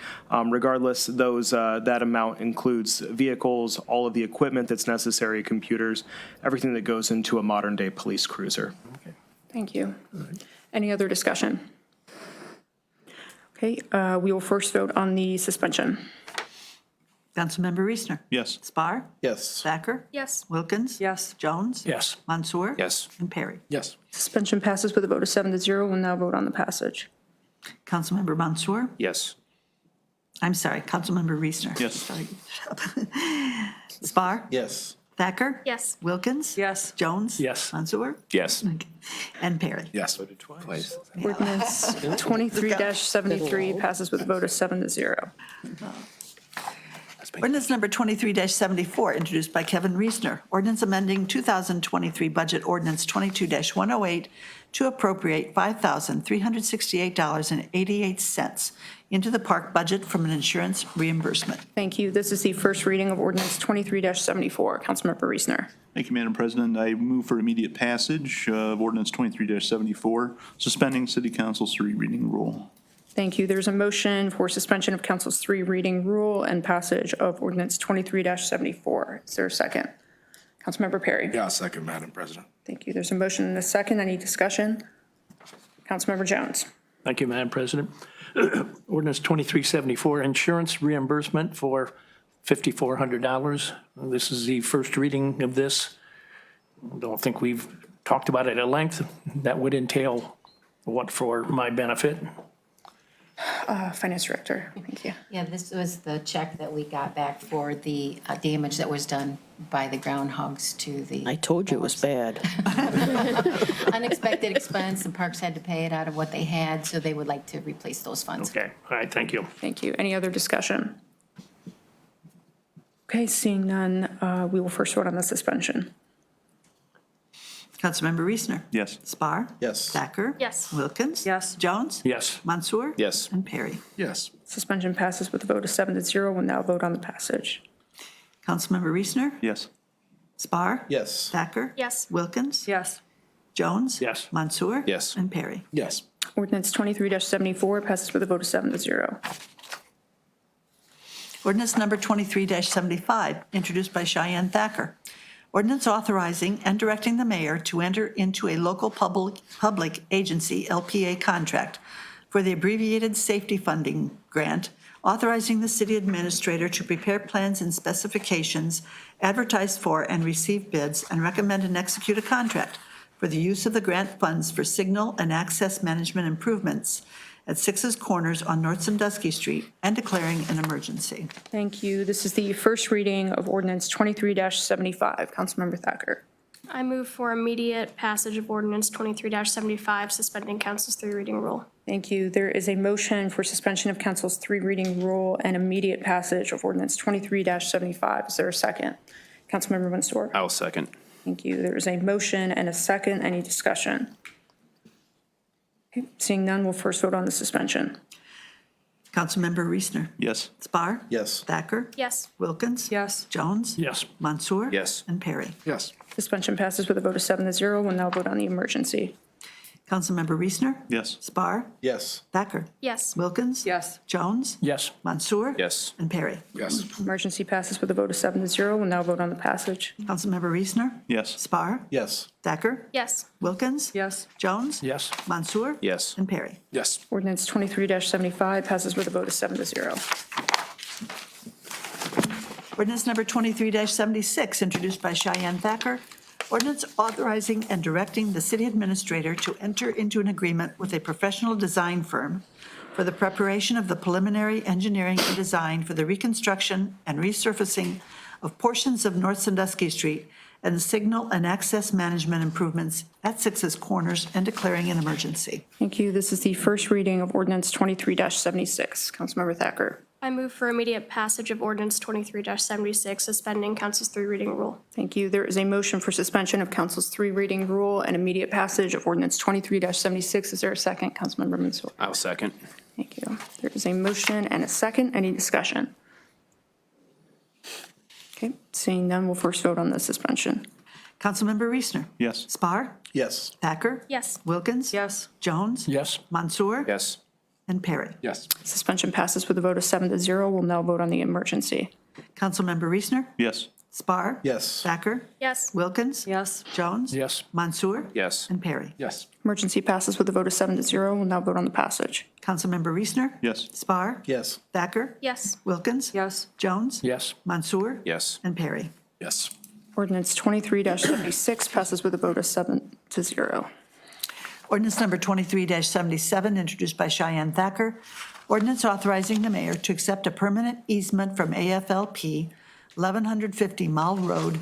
[SPEAKER 6] Regardless, that amount includes vehicles, all of the equipment that's necessary, computers, everything that goes into a modern-day police cruiser.
[SPEAKER 1] Thank you. Any other discussion? Okay, we will first vote on the suspension.
[SPEAKER 4] Councilmember Reesner?
[SPEAKER 2] Yes.
[SPEAKER 4] Spar?
[SPEAKER 7] Yes.
[SPEAKER 4] Thacker?
[SPEAKER 8] Yes.
[SPEAKER 4] Wilkins?
[SPEAKER 13] Yes.
[SPEAKER 4] Jones?
[SPEAKER 14] Yes.
[SPEAKER 4] Mansour?
[SPEAKER 5] Yes.
[SPEAKER 4] And Perry?
[SPEAKER 7] Yes.
[SPEAKER 1] Suspension passes with a vote of 7-0. We'll now vote on the passage.
[SPEAKER 4] Councilmember Mansour?
[SPEAKER 5] Yes.
[SPEAKER 4] I'm sorry, Councilmember Reesner.
[SPEAKER 2] Yes.
[SPEAKER 4] Sorry. Spar?
[SPEAKER 7] Yes.
[SPEAKER 4] Thacker?
[SPEAKER 8] Yes.
[SPEAKER 4] Wilkins?
[SPEAKER 13] Yes.
[SPEAKER 4] Jones?
[SPEAKER 14] Yes.
[SPEAKER 4] Mansour?
[SPEAKER 5] Yes.
[SPEAKER 4] And Perry?
[SPEAKER 7] Yes.
[SPEAKER 11] Twice.
[SPEAKER 1] Ordinance 23-73 passes with a vote of 7-0.
[SPEAKER 4] Ordinance number 23-74, introduced by Kevin Reesner. Ordinance amending 2023 Budget Ordinance 22-108 to appropriate $5,368.88 into the park budget from an insurance reimbursement.
[SPEAKER 1] Thank you. This is the first reading of ordinance 23-74. Councilmember Reesner.
[SPEAKER 2] Thank you, Madam President. I move for immediate passage of ordinance 23-74, suspending City Council's 3 reading rule.
[SPEAKER 1] Thank you. There's a motion for suspension of council's 3 reading rule and passage of ordinance 23-74. Is there a second? Councilmember Perry.
[SPEAKER 7] Yeah, second, Madam President.
[SPEAKER 1] Thank you. There's a motion and a second. Any discussion? Councilmember Jones.
[SPEAKER 14] Thank you, Madam President. Ordinance 2374, insurance reimbursement for $5,400. This is the first reading of this. I don't think we've talked about it at length. That would entail what for my benefit?
[SPEAKER 1] Finance Director, thank you.
[SPEAKER 12] Yeah, this was the check that we got back for the damage that was done by the groundhogs to the.
[SPEAKER 9] I told you it was bad.
[SPEAKER 12] Unexpected expense, and Parks had to pay it out of what they had, so they would like to replace those funds.
[SPEAKER 14] Okay, all right, thank you.
[SPEAKER 1] Thank you. Any other discussion? Okay, seeing none, we will first vote on the suspension.
[SPEAKER 4] Councilmember Reesner?
[SPEAKER 2] Yes.
[SPEAKER 4] Spar?
[SPEAKER 7] Yes.
[SPEAKER 4] Thacker?
[SPEAKER 8] Yes.
[SPEAKER 4] Wilkins?
[SPEAKER 13] Yes.
[SPEAKER 4] Jones?
[SPEAKER 14] Yes.
[SPEAKER 4] Mansour?
[SPEAKER 5] Yes.
[SPEAKER 4] And Perry?
[SPEAKER 7] Yes.
[SPEAKER 1] Suspension passes with a vote of 7-0. We'll now vote on the passage.
[SPEAKER 4] Councilmember Reesner?
[SPEAKER 2] Yes.
[SPEAKER 4] Spar?
[SPEAKER 7] Yes.
[SPEAKER 4] Thacker?
[SPEAKER 8] Yes.
[SPEAKER 4] Wilkins?
[SPEAKER 13] Yes.
[SPEAKER 4] Jones?
[SPEAKER 14] Yes.
[SPEAKER 4] Mansour?
[SPEAKER 5] Yes.
[SPEAKER 4] And Perry?
[SPEAKER 7] Yes.
[SPEAKER 1] Ordinance 23-74 passes with a vote of 7-0.
[SPEAKER 4] Ordinance number 23-75, introduced by Cheyenne Thacker. Ordinance authorizing and directing the mayor to enter into a local public agency LPA contract for the abbreviated safety funding grant, authorizing the city administrator to prepare plans and specifications, advertise for and receive bids, and recommend and execute a contract for the use of the grant funds for signal and access management improvements at Six's Corners on North Sandusky Street and declaring an emergency.
[SPEAKER 1] Thank you. This is the first reading of ordinance 23-75. Councilmember Thacker.
[SPEAKER 8] I move for immediate passage of ordinance 23-75, suspending council's 3 reading rule.
[SPEAKER 1] Thank you. There is a motion for suspension of council's 3 reading rule and immediate passage of ordinance 23-75. Is there a second? Councilmember Mansour.
[SPEAKER 11] I'll second.
[SPEAKER 1] Thank you. There is a motion and a second. Any discussion? Okay, seeing none, we'll first vote on the suspension.
[SPEAKER 4] Councilmember Reesner.
[SPEAKER 2] Yes.
[SPEAKER 4] Spar.
[SPEAKER 7] Yes.
[SPEAKER 4] Thacker.
[SPEAKER 8] Yes.
[SPEAKER 4] Wilkins.
[SPEAKER 13] Yes.
[SPEAKER 4] Jones.
[SPEAKER 14] Yes.
[SPEAKER 4] Mansour.
[SPEAKER 11] Yes.
[SPEAKER 4] And Perry.
[SPEAKER 7] Yes.
[SPEAKER 1] Suspension passes with a vote of 7-0. We'll now vote on the emergency.
[SPEAKER 4] Councilmember Reesner.
[SPEAKER 2] Yes.
[SPEAKER 4] Spar.
[SPEAKER 7] Yes.
[SPEAKER 4] Thacker.
[SPEAKER 8] Yes.
[SPEAKER 4] Wilkins.
[SPEAKER 13] Yes.
[SPEAKER 4] Jones.
[SPEAKER 14] Yes.
[SPEAKER 4] Mansour.
[SPEAKER 11] Yes.
[SPEAKER 4] And Perry.
[SPEAKER 7] Yes.
[SPEAKER 1] Emergency passes with a vote of 7-0. We'll now vote on the passage.
[SPEAKER 4] Councilmember Reesner.
[SPEAKER 2] Yes.
[SPEAKER 4] Spar.
[SPEAKER 7] Yes.
[SPEAKER 4] Thacker.
[SPEAKER 8] Yes.
[SPEAKER 4] Wilkins.
[SPEAKER 13] Yes.
[SPEAKER 4] Jones.
[SPEAKER 14] Yes.
[SPEAKER 4] Mansour.
[SPEAKER 11] Yes.
[SPEAKER 4] And Perry.
[SPEAKER 7] Yes.
[SPEAKER 1] Ordinance 23-75 passes with a vote of 7-0.
[SPEAKER 4] Ordinance number 23-76, introduced by Cheyenne Thacker. Ordinance authorizing and directing the city administrator to enter into an agreement with a professional design firm for the preparation of the preliminary engineering and design for the reconstruction and resurfacing of portions of North Sandusky Street and signal and access management improvements at Six's Corners and declaring an emergency.
[SPEAKER 1] Thank you. This is the first reading of ordinance 23-76. Councilmember Thacker.
[SPEAKER 8] I move for immediate passage of ordinance 23-76, suspending council's 3 reading rule.
[SPEAKER 1] Thank you. There is a motion for suspension of council's 3 reading rule and immediate passage of ordinance 23-76. Is there a second? Councilmember Mansour.
[SPEAKER 11] I'll second.
[SPEAKER 1] Thank you. There is a motion and a second. Any discussion? Okay, seeing none, we'll first vote on the suspension.
[SPEAKER 4] Councilmember Reesner.
[SPEAKER 2] Yes.
[SPEAKER 4] Spar.
[SPEAKER 7] Yes.
[SPEAKER 4] Thacker.
[SPEAKER 8] Yes.
[SPEAKER 4] Wilkins.
[SPEAKER 13] Yes.
[SPEAKER 4] Jones.
[SPEAKER 14] Yes.
[SPEAKER 4] Mansour.
[SPEAKER 11] Yes.
[SPEAKER 4] And Perry.
[SPEAKER 7] Yes.
[SPEAKER 1] Suspension passes with a vote of 7-0. We'll now vote on the emergency.
[SPEAKER 4] Councilmember Reesner.
[SPEAKER 2] Yes.
[SPEAKER 4] Spar.
[SPEAKER 7] Yes.
[SPEAKER 4] Thacker.
[SPEAKER 8] Yes.
[SPEAKER 4] Wilkins.
[SPEAKER 13] Yes.
[SPEAKER 4] Jones.
[SPEAKER 14] Yes.
[SPEAKER 4] Mansour.
[SPEAKER 11] Yes.
[SPEAKER 4] And Perry.
[SPEAKER 7] Yes.
[SPEAKER 1] Emergency passes with a vote of 7-0. We'll now vote on the passage.
[SPEAKER 4] Councilmember Reesner.
[SPEAKER 2] Yes.
[SPEAKER 4] Spar.
[SPEAKER 7] Yes.
[SPEAKER 4] Thacker.
[SPEAKER 8] Yes.
[SPEAKER 4] Wilkins.
[SPEAKER 13] Yes.
[SPEAKER 4] Jones.
[SPEAKER 14] Yes.
[SPEAKER 4] Mansour.
[SPEAKER 11] Yes.
[SPEAKER 4] And Perry.
[SPEAKER 7] Yes.
[SPEAKER 1] Ordinance 23-76 passes with a vote of 7-0.
[SPEAKER 4] Ordinance number 23-77, introduced by Cheyenne Thacker. Ordinance authorizing the mayor to accept a permanent easement from AFLP 1150 Mall Road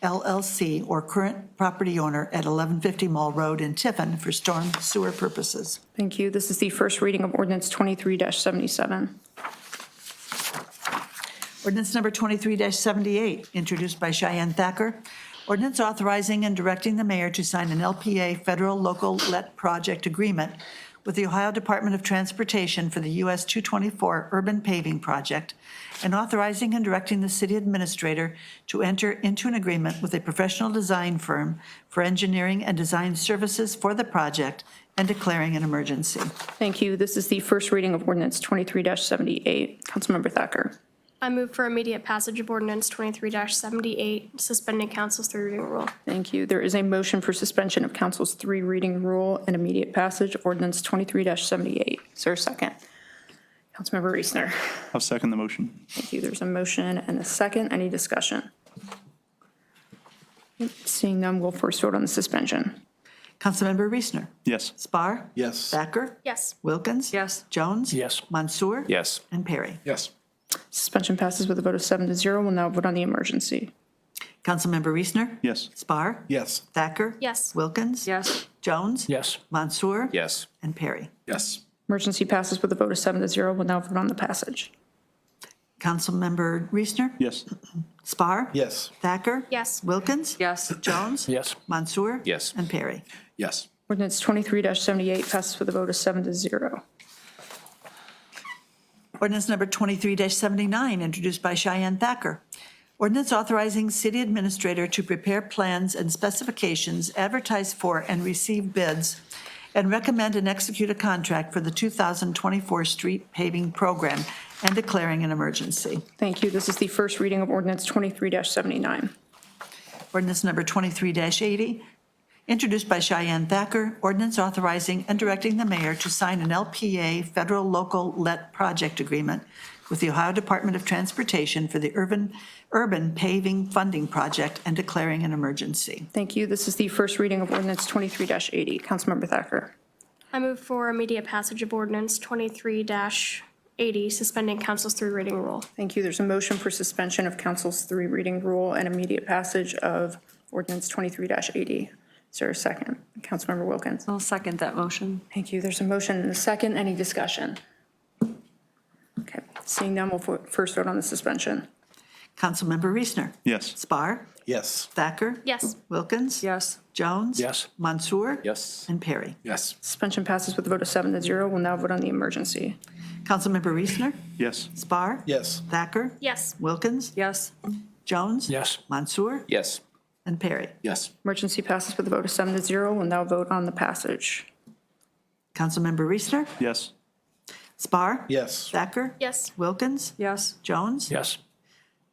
[SPEAKER 4] LLC or current property owner at 1150 Mall Road in Tiffin for storm sewer purposes.
[SPEAKER 1] Thank you. This is the first reading of ordinance 23-77.
[SPEAKER 4] Ordinance number 23-78, introduced by Cheyenne Thacker. Ordinance authorizing and directing the mayor to sign an LPA federal local let project agreement with the Ohio Department of Transportation for the US 224 urban paving project, and authorizing and directing the city administrator to enter into an agreement with a professional design firm for engineering and design services for the project and declaring an emergency.
[SPEAKER 1] Thank you. This is the first reading of ordinance 23-78. Councilmember Thacker.
[SPEAKER 8] I move for immediate passage of ordinance 23-78, suspending council's 3 reading rule.
[SPEAKER 1] Thank you. There is a motion for suspension of council's 3 reading rule and immediate passage of ordinance 23-78. Is there a second? Councilmember Reesner.
[SPEAKER 2] I'll second the motion.
[SPEAKER 1] Thank you. There's a motion and a second. Any discussion? Seeing none, we'll first vote on the suspension.
[SPEAKER 4] Councilmember Reesner.
[SPEAKER 2] Yes.
[SPEAKER 4] Spar.
[SPEAKER 7] Yes.
[SPEAKER 4] Thacker.
[SPEAKER 8] Yes.
[SPEAKER 4] Wilkins.
[SPEAKER 13] Yes.
[SPEAKER 4] Jones.
[SPEAKER 14] Yes.
[SPEAKER 4] Mansour.
[SPEAKER 11] Yes.
[SPEAKER 4] And Perry.
[SPEAKER 7] Yes.
[SPEAKER 1] Suspension passes with a vote of 7-0. We'll now vote on the emergency.
[SPEAKER 4] Councilmember Reesner.
[SPEAKER 2] Yes.
[SPEAKER 4] Spar.
[SPEAKER 7] Yes.
[SPEAKER 4] Thacker.
[SPEAKER 8] Yes.
[SPEAKER 4] Wilkins.
[SPEAKER 13] Yes.
[SPEAKER 4] Jones.
[SPEAKER 14] Yes.
[SPEAKER 4] Mansour.
[SPEAKER 11] Yes.
[SPEAKER 4] And Perry.
[SPEAKER 7] Yes.
[SPEAKER 1] Emergency passes with a vote of 7-0. We'll now vote on the passage.
[SPEAKER 4] Councilmember Reesner.
[SPEAKER 2] Yes.
[SPEAKER 4] Spar.
[SPEAKER 7] Yes.
[SPEAKER 4] Thacker.
[SPEAKER 8] Yes.
[SPEAKER 4] Wilkins.
[SPEAKER 13] Yes.
[SPEAKER 4] Jones.
[SPEAKER 14] Yes.
[SPEAKER 4] Mansour.
[SPEAKER 11] Yes.
[SPEAKER 4] And Perry.
[SPEAKER 7] Yes.
[SPEAKER 1] Ordinance 23-78 passes with a vote of 7-0.
[SPEAKER 4] Ordinance number 23-79, introduced by Cheyenne Thacker. Ordinance authorizing city administrator to prepare plans and specifications, advertise for and receive bids, and recommend and execute a contract for the 2024 street paving program and declaring an emergency.
[SPEAKER 1] Thank you. This is the first reading of ordinance 23-79.
[SPEAKER 4] Ordinance number 23-80, introduced by Cheyenne Thacker, ordinance authorizing and directing the mayor to sign an LPA federal local let project agreement with the Ohio Department of Transportation for the urban paving funding project and declaring an emergency.
[SPEAKER 1] Thank you. This is the first reading of ordinance 23-80. Councilmember Thacker.
[SPEAKER 8] I move for immediate passage of ordinance 23-80, suspending council's three reading rule.
[SPEAKER 1] Thank you. There's a motion for suspension of council's three reading rule and immediate passage of ordinance 23-80. Is there a second? Councilmember Wilkins.
[SPEAKER 13] I'll second that motion.
[SPEAKER 1] Thank you. There's a motion and a second. Any discussion? Okay. Seeing none, we'll first vote on the suspension.
[SPEAKER 4] Councilmember Reesner.
[SPEAKER 2] Yes.
[SPEAKER 4] Spar.
[SPEAKER 7] Yes.
[SPEAKER 4] Thacker.
[SPEAKER 8] Yes.
[SPEAKER 4] Wilkins.
[SPEAKER 13] Yes.
[SPEAKER 4] Jones.
[SPEAKER 14] Yes.
[SPEAKER 4] Mansour.
[SPEAKER 5] Yes.
[SPEAKER 4] And Perry.
[SPEAKER 7] Yes.
[SPEAKER 1] Suspension passes with a vote of 7-0. We'll now vote on the emergency.
[SPEAKER 4] Councilmember Reesner.
[SPEAKER 2] Yes.
[SPEAKER 4] Spar.
[SPEAKER 7] Yes.
[SPEAKER 4] Thacker.
[SPEAKER 8] Yes.
[SPEAKER 4] Wilkins.
[SPEAKER 13] Yes.
[SPEAKER 4] Jones.
[SPEAKER 14] Yes.
[SPEAKER 4] Mansour.
[SPEAKER 5] Yes.
[SPEAKER 4] And Perry.
[SPEAKER 7] Yes.
[SPEAKER 1] Emergency passes with a vote of 7-0. We'll now vote on the passage.
[SPEAKER 4] Councilmember Reesner.
[SPEAKER 2] Yes.
[SPEAKER 4] Spar.
[SPEAKER 7] Yes.
[SPEAKER 4] Thacker.
[SPEAKER 8] Yes.
[SPEAKER 4] Wilkins.
[SPEAKER 13] Yes.
[SPEAKER 4] Jones.
[SPEAKER 14] Yes.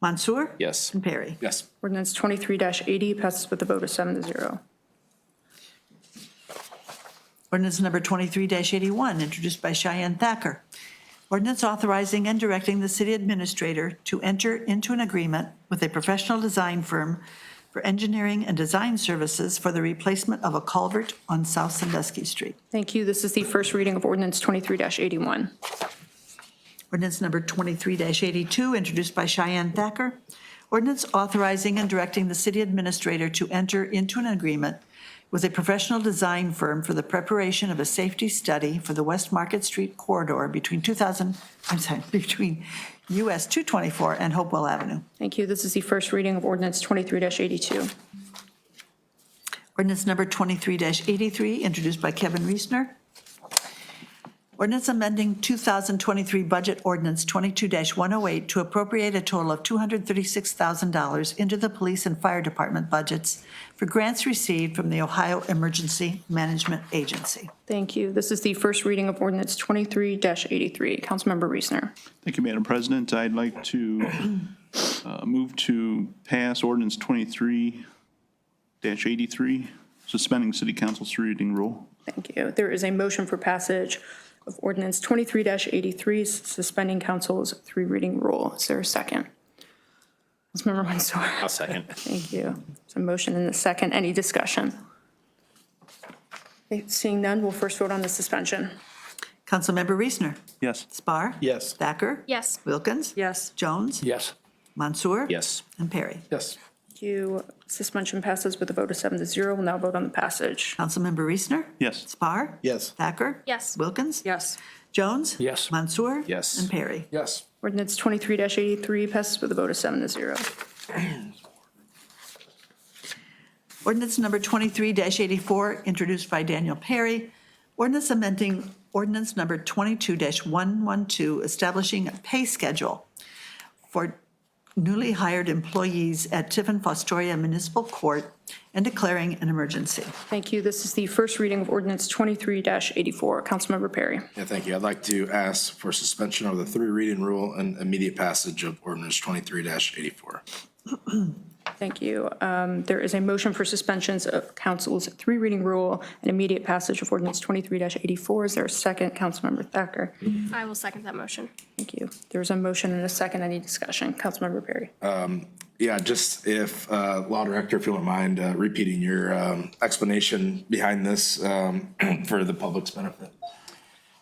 [SPEAKER 4] Mansour.
[SPEAKER 5] Yes.
[SPEAKER 4] And Perry.
[SPEAKER 7] Yes.
[SPEAKER 1] Ordinance 23-80 passes with a vote of 7-0.
[SPEAKER 4] Ordinance number 23-81, introduced by Cheyenne Thacker. Ordinance authorizing and directing the city administrator to enter into an agreement with a professional design firm for engineering and design services for the replacement of a culvert on South Sandusky Street.
[SPEAKER 1] Thank you. This is the first reading of ordinance 23-81.
[SPEAKER 4] Ordinance number 23-82, introduced by Cheyenne Thacker. Ordinance authorizing and directing the city administrator to enter into an agreement with a professional design firm for the preparation of a safety study for the West Market Street corridor between US 224 and Hopewell Avenue.
[SPEAKER 1] Thank you. This is the first reading of ordinance 23-82.
[SPEAKER 4] Ordinance number 23-83, introduced by Kevin Reesner. Ordinance amending 2023 Budget Ordinance 22-108 to appropriate a total of $236,000 into the police and fire department budgets for grants received from the Ohio Emergency Management Agency.
[SPEAKER 1] Thank you. This is the first reading of ordinance 23-83. Councilmember Reesner.
[SPEAKER 2] Thank you, Madam President. I'd like to move to pass ordinance 23-83, suspending city council's three reading rule.
[SPEAKER 1] Thank you. There is a motion for passage of ordinance 23-83, suspending council's three reading rule. Is there a second? Councilmember Mansour.
[SPEAKER 5] I'll second.
[SPEAKER 1] Thank you. There's a motion and a second. Any discussion? Okay, seeing none, we'll first vote on the suspension.
[SPEAKER 4] Councilmember Reesner.
[SPEAKER 2] Yes.
[SPEAKER 4] Spar.
[SPEAKER 7] Yes.
[SPEAKER 4] Thacker.
[SPEAKER 8] Yes.
[SPEAKER 4] Wilkins.
[SPEAKER 13] Yes.
[SPEAKER 4] Jones.
[SPEAKER 14] Yes.
[SPEAKER 4] Mansour.
[SPEAKER 5] Yes.
[SPEAKER 4] And Perry.
[SPEAKER 7] Yes.
[SPEAKER 1] Thank you. Suspension passes with a vote of 7-0. We'll now vote on the passage.
[SPEAKER 4] Councilmember Reesner.
[SPEAKER 2] Yes.
[SPEAKER 4] Spar.
[SPEAKER 7] Yes.
[SPEAKER 4] Thacker.
[SPEAKER 8] Yes.
[SPEAKER 4] Wilkins.
[SPEAKER 13] Yes.
[SPEAKER 4] Jones.
[SPEAKER 14] Yes.
[SPEAKER 4] Mansour.
[SPEAKER 5] Yes.
[SPEAKER 4] And Perry.
[SPEAKER 7] Yes.
[SPEAKER 1] Ordinance 23-83 passes with a vote of 7-0.
[SPEAKER 4] Ordinance number 23-84, introduced by Daniel Perry. Ordinance amending ordinance number 22-112, establishing a pay schedule for newly hired employees at Tiffin Fostoria Municipal Court and declaring an emergency.
[SPEAKER 1] Thank you. This is the first reading of ordinance 23-84. Councilmember Perry.
[SPEAKER 15] Yeah, thank you. I'd like to ask for suspension of the three reading rule and immediate passage of ordinance 23-84.
[SPEAKER 1] Thank you. There is a motion for suspensions of council's three reading rule and immediate passage of ordinance 23-84. Is there a second? Councilmember Thacker.
[SPEAKER 8] I will second that motion.
[SPEAKER 1] Thank you. There's a motion and a second. Any discussion? Councilmember Perry.
[SPEAKER 15] Yeah, just if, Law Director, if you wouldn't mind repeating your explanation behind this for the public's benefit.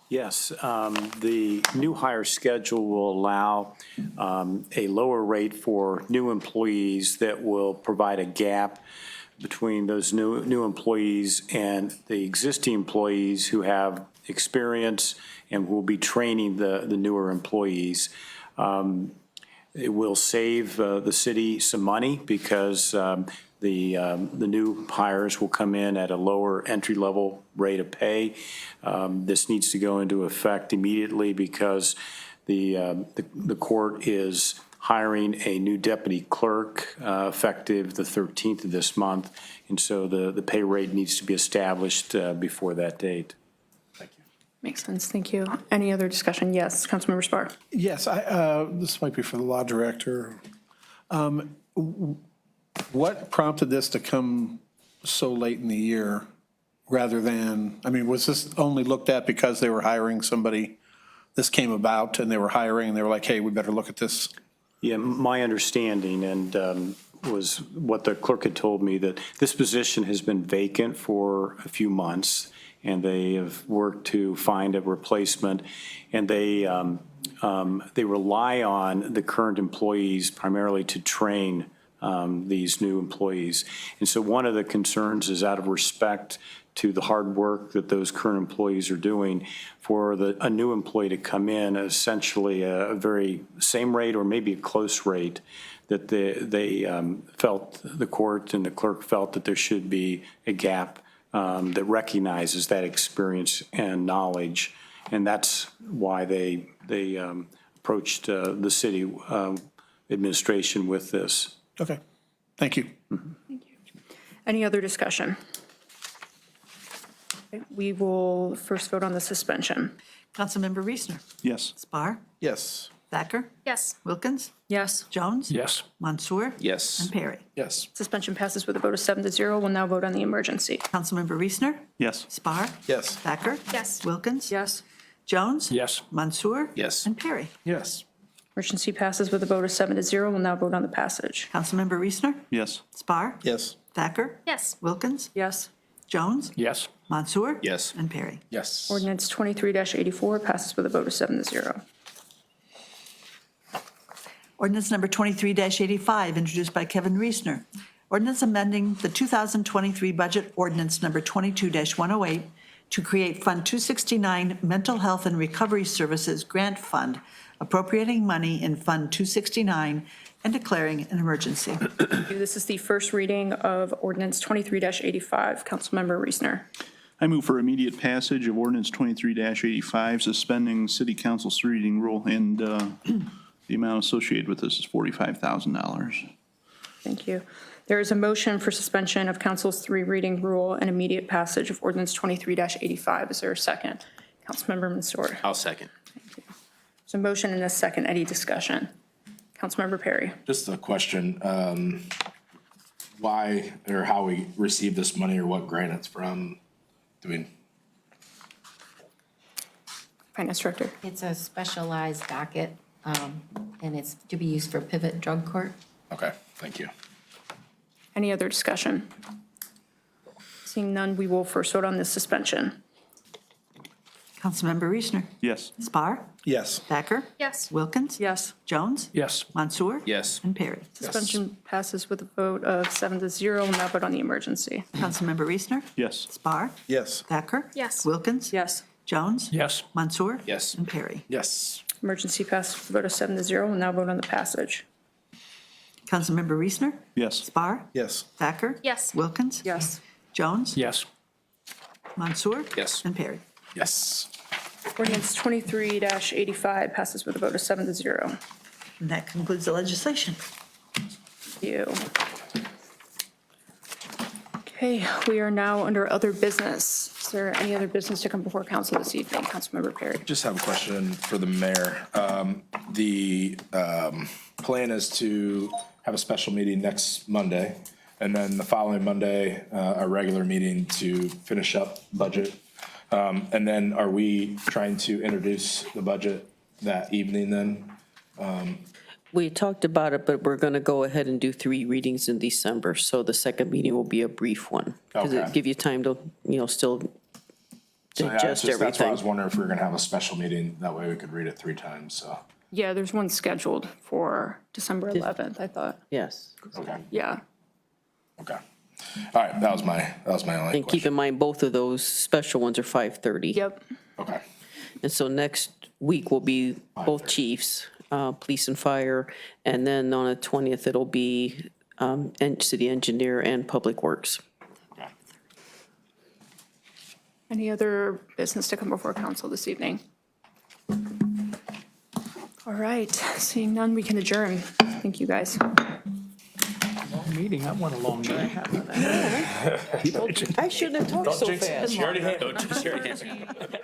[SPEAKER 5] Yes, the new hire schedule will allow a lower rate for new employees that will provide a gap between those new employees and the existing employees who have experience and will be training the newer employees. It will save the city some money because the new hires will come in at a lower entry-level rate of pay. This needs to go into effect immediately because the court is hiring a new deputy clerk effective the 13th of this month. And so the pay rate needs to be established before that date.
[SPEAKER 1] Makes sense, thank you. Any other discussion? Yes, Councilmember Spar.
[SPEAKER 7] Yes, this might be for the law director. What prompted this to come so late in the year rather than, I mean, was this only looked at because they were hiring somebody? This came about and they were hiring and they were like, hey, we better look at this?
[SPEAKER 5] Yeah, my understanding and was what the clerk had told me, that this position has been vacant for a few months, and they have worked to find a replacement, and they rely on the current employees primarily to train these new employees. And so one of the concerns is, out of respect to the hard work that those current employees are doing, for a new employee to come in essentially a very same rate or maybe a close rate, that they felt, the court and the clerk felt that there should be a gap that recognizes that experience and knowledge. And that's why they approached the city administration with this.
[SPEAKER 7] Okay, thank you.
[SPEAKER 1] Any other discussion? Okay, we will first vote on the suspension.
[SPEAKER 4] Councilmember Reesner.
[SPEAKER 2] Yes.
[SPEAKER 4] Spar.
[SPEAKER 7] Yes.
[SPEAKER 4] Thacker.
[SPEAKER 8] Yes.
[SPEAKER 4] Wilkins.
[SPEAKER 13] Yes.
[SPEAKER 4] Jones.
[SPEAKER 14] Yes.
[SPEAKER 4] Mansour.
[SPEAKER 11] Yes.
[SPEAKER 4] And Perry.
[SPEAKER 7] Yes.
[SPEAKER 1] Suspension passes with a vote of 7-0. We'll now vote on the emergency.
[SPEAKER 4] Councilmember Reesner.
[SPEAKER 2] Yes.
[SPEAKER 4] Spar.
[SPEAKER 7] Yes.
[SPEAKER 4] Thacker.
[SPEAKER 8] Yes.
[SPEAKER 4] Wilkins.
[SPEAKER 13] Yes.
[SPEAKER 4] Jones.
[SPEAKER 14] Yes.
[SPEAKER 4] Mansour.
[SPEAKER 11] Yes.
[SPEAKER 4] And Perry.
[SPEAKER 7] Yes.
[SPEAKER 1] Emergency passes with a vote of 7-0. We'll now vote on the passage.
[SPEAKER 4] Councilmember Reesner.
[SPEAKER 2] Yes.
[SPEAKER 4] Spar.
[SPEAKER 7] Yes.
[SPEAKER 4] Thacker.
[SPEAKER 8] Yes.
[SPEAKER 4] Wilkins.
[SPEAKER 13] Yes.
[SPEAKER 4] Jones.
[SPEAKER 14] Yes.
[SPEAKER 4] Mansour.
[SPEAKER 11] Yes.
[SPEAKER 4] And Perry.
[SPEAKER 7] Yes.
[SPEAKER 1] Ordinance 23-84 passes with a vote of 7-0.
[SPEAKER 4] Ordinance number 23-85, introduced by Kevin Reesner. Ordinance amending the 2023 budget ordinance number 22-108 to create Fund 269 Mental Health and Recovery Services Grant Fund, appropriating money in Fund 269 and declaring an emergency.
[SPEAKER 1] This is the first reading of ordinance 23-85. Councilmember Reesner.
[SPEAKER 2] I move for immediate passage of ordinance 23-85, suspending city council's reading rule, and the amount associated with this is $45,000.
[SPEAKER 1] Thank you. There is a motion for suspension of council's three reading rule and immediate passage of ordinance 23-85. Is there a second? Councilmember Mansour.
[SPEAKER 11] I'll second.
[SPEAKER 1] There's a motion and a second. Any discussion? Councilmember Perry.
[SPEAKER 15] Just a question, why or how we receive this money or what grant it's from?
[SPEAKER 1] Finance Director.
[SPEAKER 12] It's a specialized docket, and it's to be used for Pivot Drug Court.
[SPEAKER 15] Okay, thank you.
[SPEAKER 1] Any other discussion? Seeing none, we will first vote on the suspension.
[SPEAKER 4] Councilmember Reesner.
[SPEAKER 2] Yes.
[SPEAKER 4] Spar.
[SPEAKER 7] Yes.
[SPEAKER 4] Thacker.
[SPEAKER 8] Yes.
[SPEAKER 4] Wilkins.
[SPEAKER 13] Yes.
[SPEAKER 4] Jones.
[SPEAKER 14] Yes.
[SPEAKER 4] Mansour.
[SPEAKER 11] Yes.
[SPEAKER 4] And Perry.
[SPEAKER 1] Suspension passes with a vote of 7-0. We'll now vote on the emergency.
[SPEAKER 4] Councilmember Reesner.
[SPEAKER 2] Yes.
[SPEAKER 4] Spar.
[SPEAKER 7] Yes.
[SPEAKER 4] Thacker.
[SPEAKER 8] Yes.
[SPEAKER 4] Wilkins.
[SPEAKER 13] Yes.
[SPEAKER 4] Jones.
[SPEAKER 14] Yes.
[SPEAKER 4] Mansour.
[SPEAKER 11] Yes.
[SPEAKER 4] And Perry.
[SPEAKER 7] Yes.
[SPEAKER 1] Emergency passes with a vote of 7-0. We'll now vote on the passage.
[SPEAKER 4] Councilmember Reesner.
[SPEAKER 2] Yes.
[SPEAKER 4] Spar.
[SPEAKER 7] Yes.
[SPEAKER 4] Thacker.
[SPEAKER 8] Yes.
[SPEAKER 4] Wilkins.
[SPEAKER 13] Yes.
[SPEAKER 4] Jones.
[SPEAKER 14] Yes.
[SPEAKER 4] Mansour.
[SPEAKER 11] Yes.
[SPEAKER 4] And Perry.
[SPEAKER 7] Yes.
[SPEAKER 1] Ordinance 23-85 passes with a vote of 7-0.
[SPEAKER 4] And that concludes the legislation.
[SPEAKER 1] Thank you. Okay, we are now under other business. Is there any other business to come before council this evening? Councilmember Perry.
[SPEAKER 15] Just have a question for the mayor. The plan is to have a special meeting next Monday, and then the following Monday, a regular meeting to finish up budget. And then are we trying to introduce the budget that evening then?
[SPEAKER 9] We talked about it, but we're going to go ahead and do 3 readings in December. So the second meeting will be a brief one. Because
[SPEAKER 15] Okay.
[SPEAKER 9] it'll give you time to, still
[SPEAKER 15] So yeah,
[SPEAKER 9] digest
[SPEAKER 15] that's why I
[SPEAKER 9] everything.
[SPEAKER 15] was wondering if we were gonna have a special meeting, that way we could read it 3 times, so,
[SPEAKER 1] Yeah, there's one scheduled for December 11th, I thought.
[SPEAKER 9] Yes.
[SPEAKER 15] okay,
[SPEAKER 1] Yeah.
[SPEAKER 15] okay. All right, that was my only
[SPEAKER 9] And keep
[SPEAKER 15] question.
[SPEAKER 9] in mind, both of those special ones are 5:30.
[SPEAKER 1] Yep.
[SPEAKER 15] Okay,
[SPEAKER 9] And so next week will be both chiefs, police and fire. And then on the 20th, it'll be city engineer and public works.
[SPEAKER 1] Any other business to come before council this evening? All right, seeing none, we can adjourn. Thank you, guys.
[SPEAKER 14] Meeting, I went a long day.
[SPEAKER 9] I shouldn't have talked so fast.
[SPEAKER 15] She already answered.